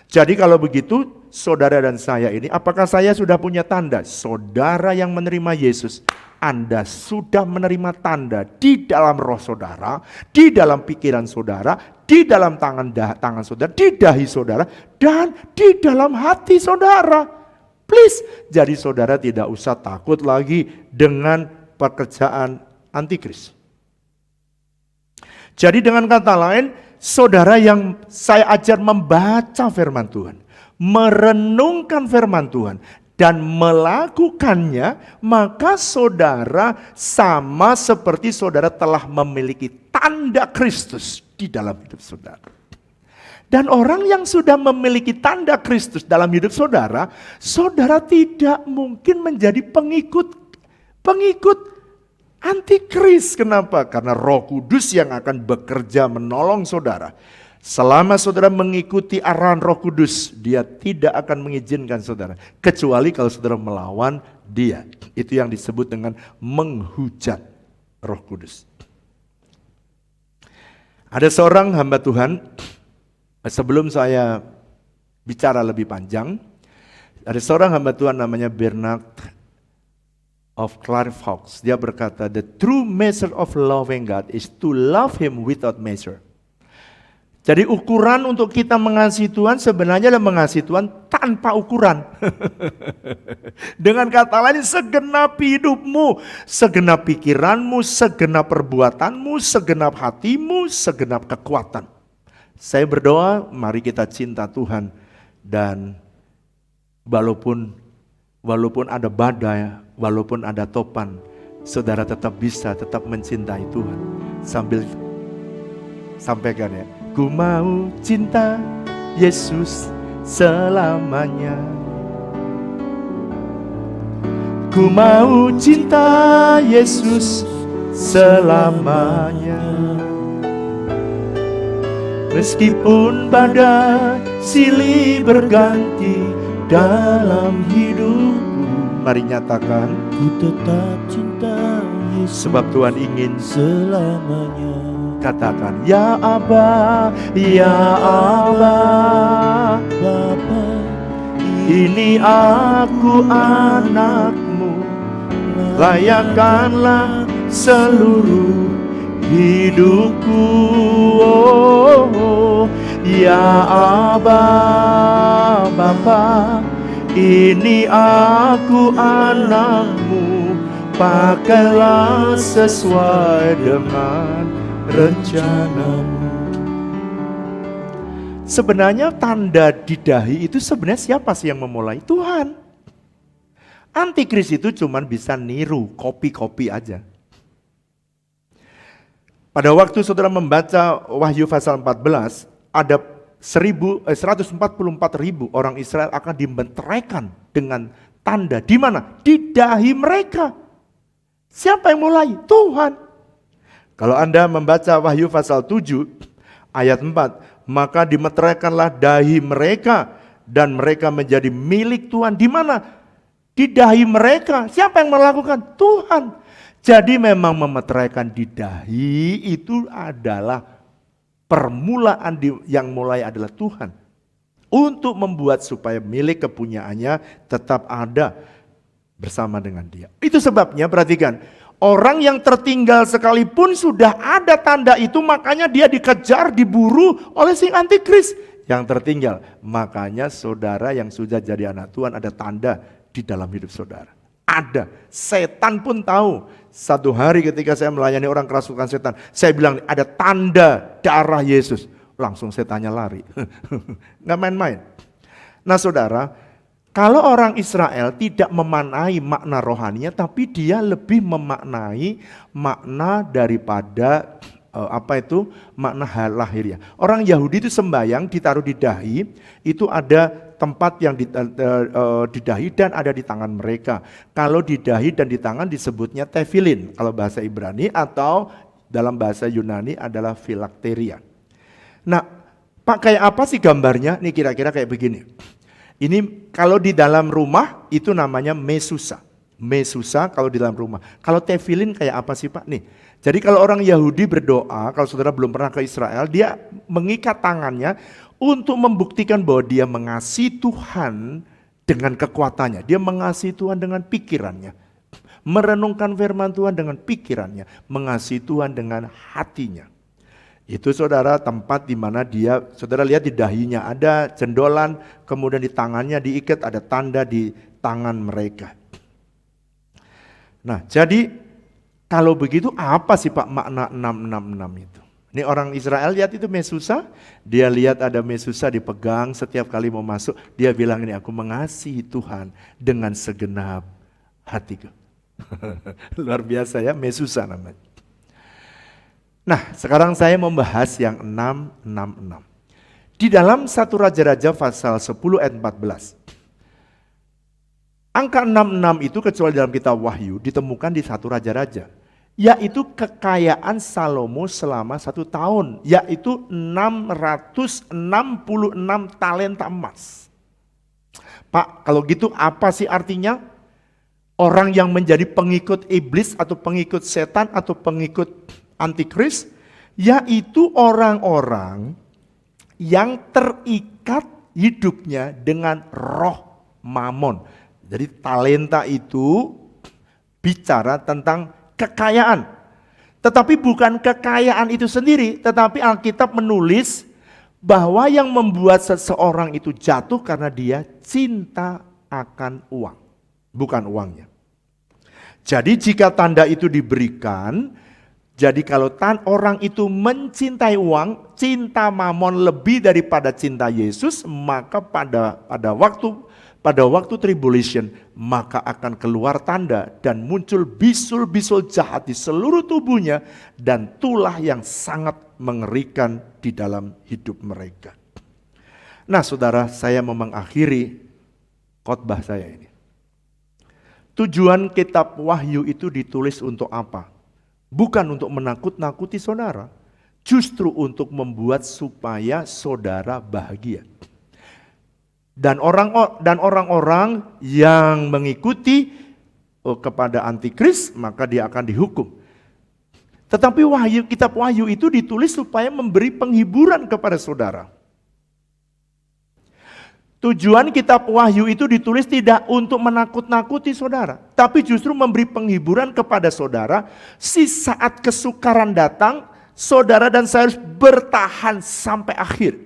Jadi kalau begitu, saudara dan saya ini, apakah saya sudah punya tanda? Saudara yang menerima Yesus, Anda sudah menerima tanda di dalam roh saudara, di dalam pikiran saudara, di dalam tangan saudara, di dahi saudara, dan di dalam hati saudara. Please, jadi saudara tidak usah takut lagi dengan pekerjaan antikris. Jadi dengan kata lain, saudara yang saya ajar membaca firman Tuhan, merenungkan firman Tuhan, dan melakukannya, maka saudara sama seperti saudara telah memiliki tanda Kristus di dalam hidup saudara. Dan orang yang sudah memiliki tanda Kristus dalam hidup saudara, saudara tidak mungkin menjadi pengikut antikris. Kenapa? Karena Roh Kudus yang akan bekerja menolong saudara. Selama saudara mengikuti arahan Roh Kudus, dia tidak akan mengizinkan saudara. Kecuali kalau saudara melawan dia. Itu yang disebut dengan menghujat Roh Kudus. Ada seorang hamba Tuhan, sebelum saya bicara lebih panjang, ada seorang hamba Tuhan namanya Bernard of Clairvaux. Dia berkata, the true measure of loving God is to love Him without measure. Jadi ukuran untuk kita mengasihi Tuhan sebenarnya adalah mengasihi Tuhan tanpa ukuran. Dengan kata lain, segenap hidupmu, segenap pikiranmu, segenap perbuatanmu, segenap hatimu, segenap kekuatan. Saya berdoa, mari kita cinta Tuhan, dan walaupun ada badai, walaupun ada topan, saudara tetap mencintai Tuhan. Sambil sampaikan ya, ku mau cinta Yesus selamanya. Ku mau cinta Yesus selamanya. Meskipun badai silih berganti dalam hidupku, mari nyatakan, ku tetap cinta Yesus, sebab Tuhan ingin selamanya. Katakan, ya Aba, ya Aba, Bapa, ini aku anakmu, layakkanlah seluruh hidupku. Oh, ya Aba, Bapa, ini aku anakmu, pakailah sesuai dengan rencanamu. Sebenarnya tanda di dahi itu sebenarnya siapa sih yang memulai? Tuhan. Antikris itu cuma bisa niru, copy aja. Pada waktu saudara membaca Wahyu pasal 14, ada 144.000 orang Israel akan dimenteraikan dengan tanda. Di mana? Di dahi mereka. Siapa yang mulai? Tuhan. Kalau Anda membaca Wahyu pasal 7 ayat 4, maka dimeteraikanlah dahi mereka dan mereka menjadi milik Tuhan. Di mana? Di dahi mereka. Siapa yang melakukan? Tuhan. Jadi memang memeteraikan di dahi itu adalah permulaan yang mulai adalah Tuhan. Untuk membuat supaya milik kepunyaannya tetap ada bersama dengan dia. Itu sebabnya perhatikan, orang yang tertinggal sekalipun sudah ada tanda itu, makanya dia dikejar, diburu oleh si antikris yang tertinggal. Makanya saudara yang sudah jadi anak Tuhan ada tanda di dalam hidup saudara. Ada, setan pun tahu. Satu hari ketika saya melayani orang kerasukan setan, saya bilang ada tanda darah Yesus. Langsung setannya lari. Nggak main-main. Nah saudara, kalau orang Israel tidak memaknai makna rohaninya, tapi dia lebih memaknai makna daripada makna lahiriah. Orang Yahudi itu sembahyang ditaruh di dahi, itu ada tempat yang di dahi dan ada di tangan mereka. Kalau di dahi dan di tangan disebutnya tefilin, kalau bahasa Ibrani, atau dalam bahasa Yunani adalah filakteria. Nah, pakai apa sih gambarnya? Ini kira-kira kayak begini. Ini kalau di dalam rumah itu namanya mesusa. Mesusa kalau di dalam rumah. Kalau tefilin kayak apa sih Pak? Nih, jadi kalau orang Yahudi berdoa, kalau saudara belum pernah ke Israel, dia mengikat tangannya untuk membuktikan bahwa dia mengasihi Tuhan dengan kekuatannya. Dia mengasihi Tuhan dengan pikirannya. Merenungkan firman Tuhan dengan pikirannya. Mengasihi Tuhan dengan hatinya. Itu saudara tempat di mana dia, saudara lihat di dahinya ada cendolan, kemudian di tangannya diikat ada tanda di tangan mereka. Nah, jadi kalau begitu apa sih Pak makna 666 itu? Ini orang Israel lihat itu Mesusa, dia lihat ada Mesusa dipegang setiap kali mau masuk, dia bilang ini aku mengasihi Tuhan dengan segenap hatiku. Luar biasa ya, Mesusa namanya. Nah, sekarang saya membahas yang 666. Di dalam 1 Raja-Raja pasal 10 ayat 14. Angka 66 itu kecuali dalam kitab Wahyu ditemukan di 1 Raja-Raja. Yaitu kekayaan Salomo selama 1 tahun, yaitu 666 talenta emas. Pak, kalau gitu apa sih artinya? Orang yang menjadi pengikut iblis atau pengikut setan atau pengikut antikris, yaitu orang-orang yang terikat hidupnya dengan roh mamon. Jadi talenta itu bicara tentang kekayaan. Tetapi bukan kekayaan itu sendiri, tetapi Alkitab menulis bahwa yang membuat seseorang itu jatuh karena dia cinta akan uang, bukan uangnya. Jadi jika tanda itu diberikan, jadi kalau orang itu mencintai uang, cinta mamon lebih daripada cinta Yesus, maka pada waktu tribulation, maka akan keluar tanda dan muncul bisul-bisul jahat di seluruh tubuhnya dan tulah yang sangat mengerikan di dalam hidup mereka. Nah saudara, saya mau mengakhiri khotbah saya ini. Tujuan kitab Wahyu itu ditulis untuk apa? Bukan untuk menakut-nakuti saudara, justru untuk membuat supaya saudara bahagia. Dan orang-orang yang mengikuti kepada antikris, maka dia akan dihukum. Tetapi kitab Wahyu itu ditulis supaya memberi penghiburan kepada saudara. Tujuan kitab Wahyu itu ditulis tidak untuk menakut-nakuti saudara, tapi justru memberi penghiburan kepada saudara. Saat kesukaran datang, saudara dan saya harus bertahan sampai akhir.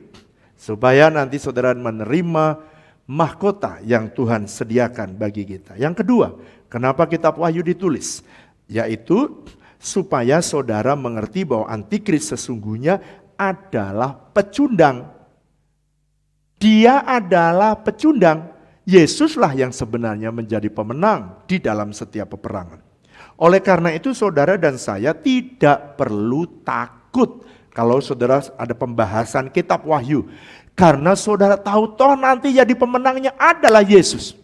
Supaya nanti saudara menerima mahkota yang Tuhan sediakan bagi kita. Yang kedua, kenapa kitab Wahyu ditulis? Yaitu supaya saudara mengerti bahwa antikris sesungguhnya adalah pecundang. Dia adalah pecundang. Yesuslah yang sebenarnya menjadi pemenang di dalam setiap peperangan. Oleh karena itu saudara dan saya tidak perlu takut kalau saudara ada pembahasan kitab Wahyu. Karena saudara tahu toh nanti jadi pemenangnya adalah Yesus.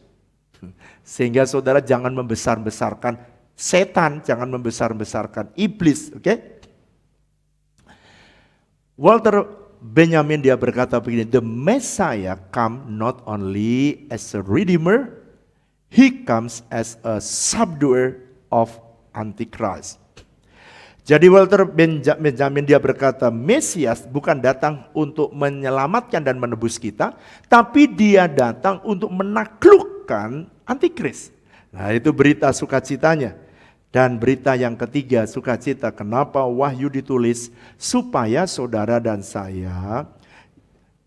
Sehingga saudara jangan membesar-besarkan setan, jangan membesar-besarkan iblis, oke? Walter Benjamin dia berkata begini, the Messiah come not only as a redeemer, he comes as a subduer of Antichrist. Jadi Walter Benjamin dia berkata, Mesias bukan datang untuk menyelamatkan dan menebus kita, tapi dia datang untuk menaklukkan Antikris. Nah itu berita sukacitanya. Dan berita yang ketiga, sukacita. Kenapa Wahyu ditulis? Supaya saudara dan saya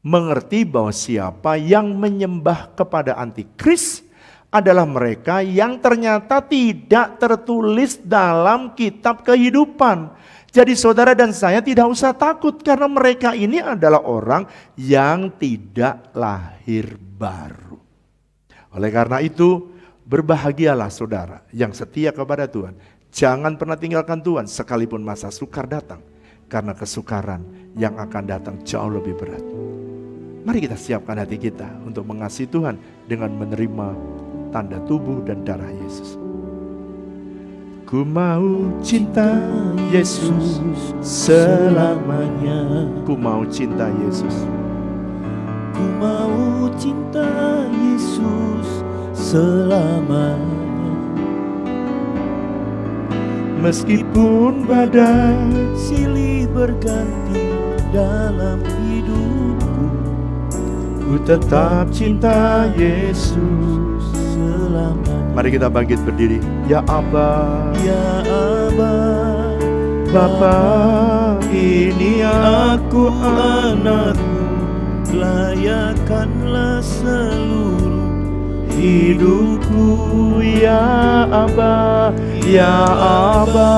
mengerti bahwa siapa yang menyembah kepada Antikris adalah mereka yang ternyata tidak tertulis dalam kitab kehidupan. Jadi saudara dan saya tidak usah takut karena mereka ini adalah orang yang tidak lahir baru. Oleh karena itu, berbahagialah saudara yang setia kepada Tuhan. Jangan pernah tinggalkan Tuhan sekalipun masa sukar datang. Karena kesukaran yang akan datang jauh lebih berat. Mari kita siapkan hati kita untuk mengasihi Tuhan dengan menerima tanda tubuh dan darah Yesus. Ku mau cinta Yesus selamanya. Ku mau cinta Yesus. Ku mau cinta Yesus selamanya. Meskipun badai silih berganti dalam hidupku, ku tetap cinta Yesus selamanya. Mari kita bangkit berdiri. Ya Aba, ya Aba, Bapa, ini aku anakmu, layakkanlah seluruh hidupku. Ya Aba, ya Aba,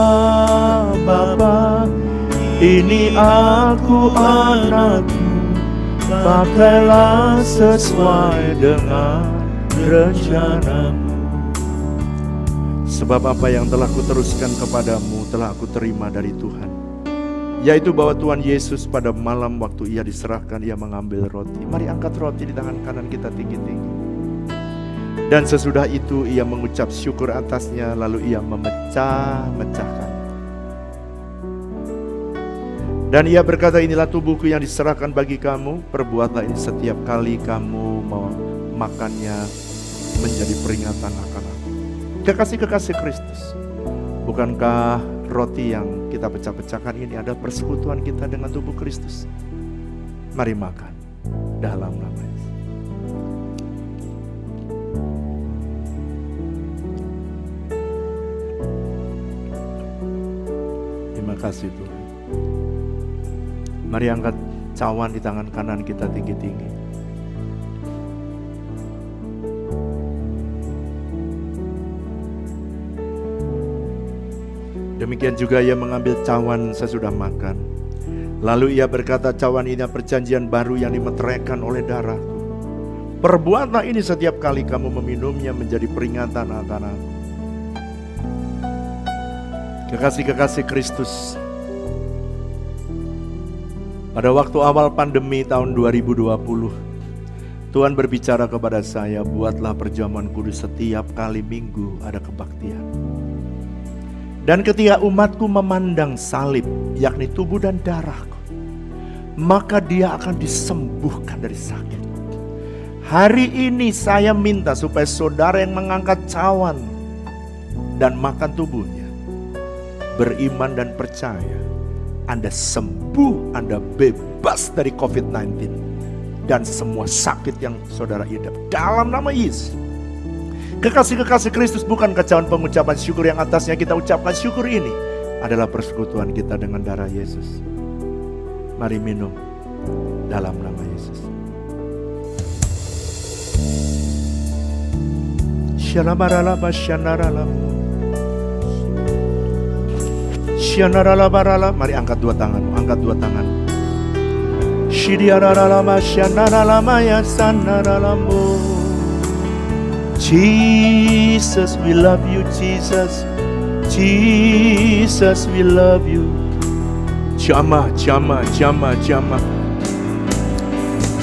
Bapa, ini aku anakmu, pakailah sesuai dengan rencanamu. Sebab apa yang telah kuteruskan kepadamu telah aku terima dari Tuhan, yaitu bahwa Tuhan Yesus pada malam waktu ia diserahkan, ia mengambil roti. Mari angkat roti di tangan kanan kita tinggi-tinggi. Dan sesudah itu ia mengucap syukur atasnya, lalu ia memecah-mecahkan. Dan ia berkata, inilah tubuhku yang diserahkan bagi kamu, perbuatlah ini setiap kali kamu memakannya menjadi peringatan akan aku. Kekasih-kekasih Kristus, bukankah roti yang kita pecah-pecahkan ini adalah persekutuan kita dengan tubuh Kristus? Mari makan dalam nama Yesus. Terima kasih Tuhan. Mari angkat cawan di tangan kanan kita tinggi-tinggi. Demikian juga ia mengambil cawan sesudah makan. Lalu ia berkata, cawan ini perjanjian baru yang dimeteraikan oleh darahku. Perbuatlah ini setiap kali kamu meminumnya menjadi peringatan akan aku. Kekasih-kekasih Kristus, pada waktu awal pandemi tahun 2020, Tuhan berbicara kepada saya, buatlah perjamuan kudus setiap kali minggu ada kebaktian. Dan ketika umatku memandang salib, yakni tubuh dan darahku, maka dia akan disembuhkan dari sakit. Hari ini saya minta supaya saudara yang mengangkat cawan dan makan tubuhnya, beriman dan percaya, Anda sembuh, Anda bebas dari COVID-19 dan semua sakit yang saudara idap dalam nama Yesus. Kekasih-kekasih Kristus, bukan kecawan pengucapan syukur yang atasnya kita ucapkan syukur ini adalah persekutuan kita dengan darah Yesus. Mari minum dalam nama Yesus. Mari angkat dua tanganmu, angkat dua tangan. Jesus, we love you, Jesus. Jesus, we love you. Jama.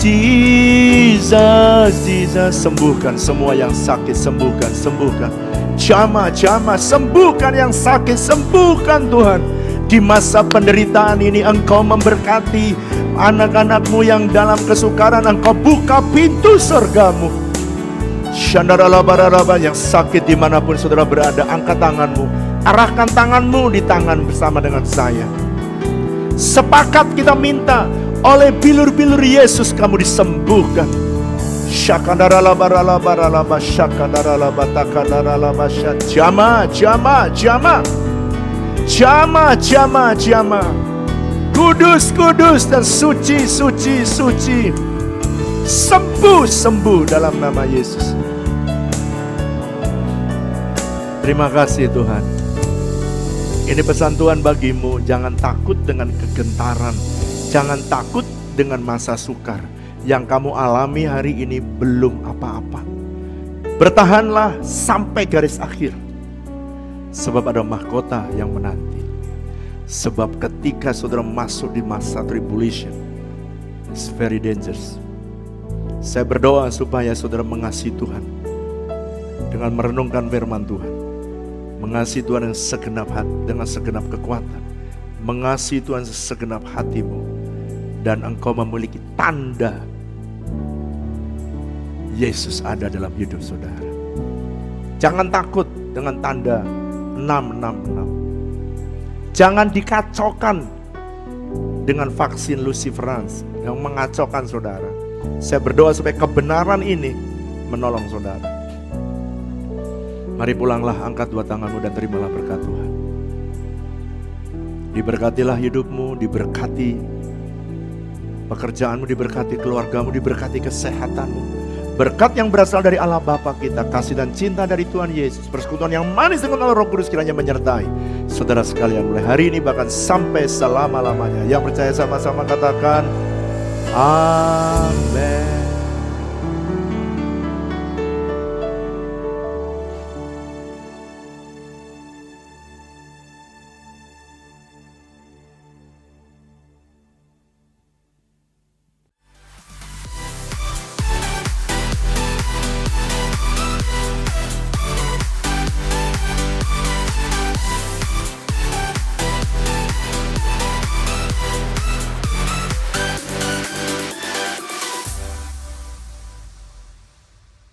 Jesus, sembuhkan semua yang sakit, sembuhkan. Jama, sembuhkan yang sakit, sembuhkan Tuhan. Di masa penderitaan ini Engkau memberkati anak-anak-Mu yang dalam kesukaran, Engkau buka pintu surga-Mu. Shandaralabaralaba, yang sakit dimanapun saudara berada, angkat tanganmu, arahkan tanganmu di tangan bersama dengan saya. Sepakat kita minta, oleh bilur-bilur Yesus kamu disembuhkan. Shakandaralabaralabaralaba, shakandaralabatakandaralaba, jama. Kudus dan suci. Sembuh dalam nama Yesus. Terima kasih Tuhan. Ini pesan Tuhan bagimu, jangan takut dengan kegentaran, jangan takut dengan masa sukar. Yang kamu alami hari ini belum apa-apa. Bertahanlah sampai garis akhir. Sebab ada mahkota yang menanti. Sebab ketika saudara masuk di masa tribulation, it's very dangerous. Saya berdoa supaya saudara mengasihi Tuhan dengan merenungkan firman Tuhan, mengasihi Tuhan dengan segenap hati, dengan segenap kekuatan, mengasihi Tuhan segenap hatimu, dan engkau memiliki tanda Yesus ada dalam hidup saudara. Jangan takut dengan tanda 666. Jangan dikacaukan dengan vaksin Luciferans yang mengacaukan saudara. Saya berdoa supaya kebenaran ini menolong saudara. Mari pulanglah, angkat dua tanganmu dan terimalah berkat Tuhan. Diberkatilah hidupmu, diberkati pekerjaanmu, diberkati keluargamu, diberkati kesehatanmu. Berkat yang berasal dari Allah Bapa kita, kasih dan cinta dari Tuhan Yesus, persekutuan yang manis dengan Allah Roh Kudus kiranya menyertai saudara sekalian mulai hari ini bahkan sampai selama-lamanya. Yang percaya sama-sama katakan amin.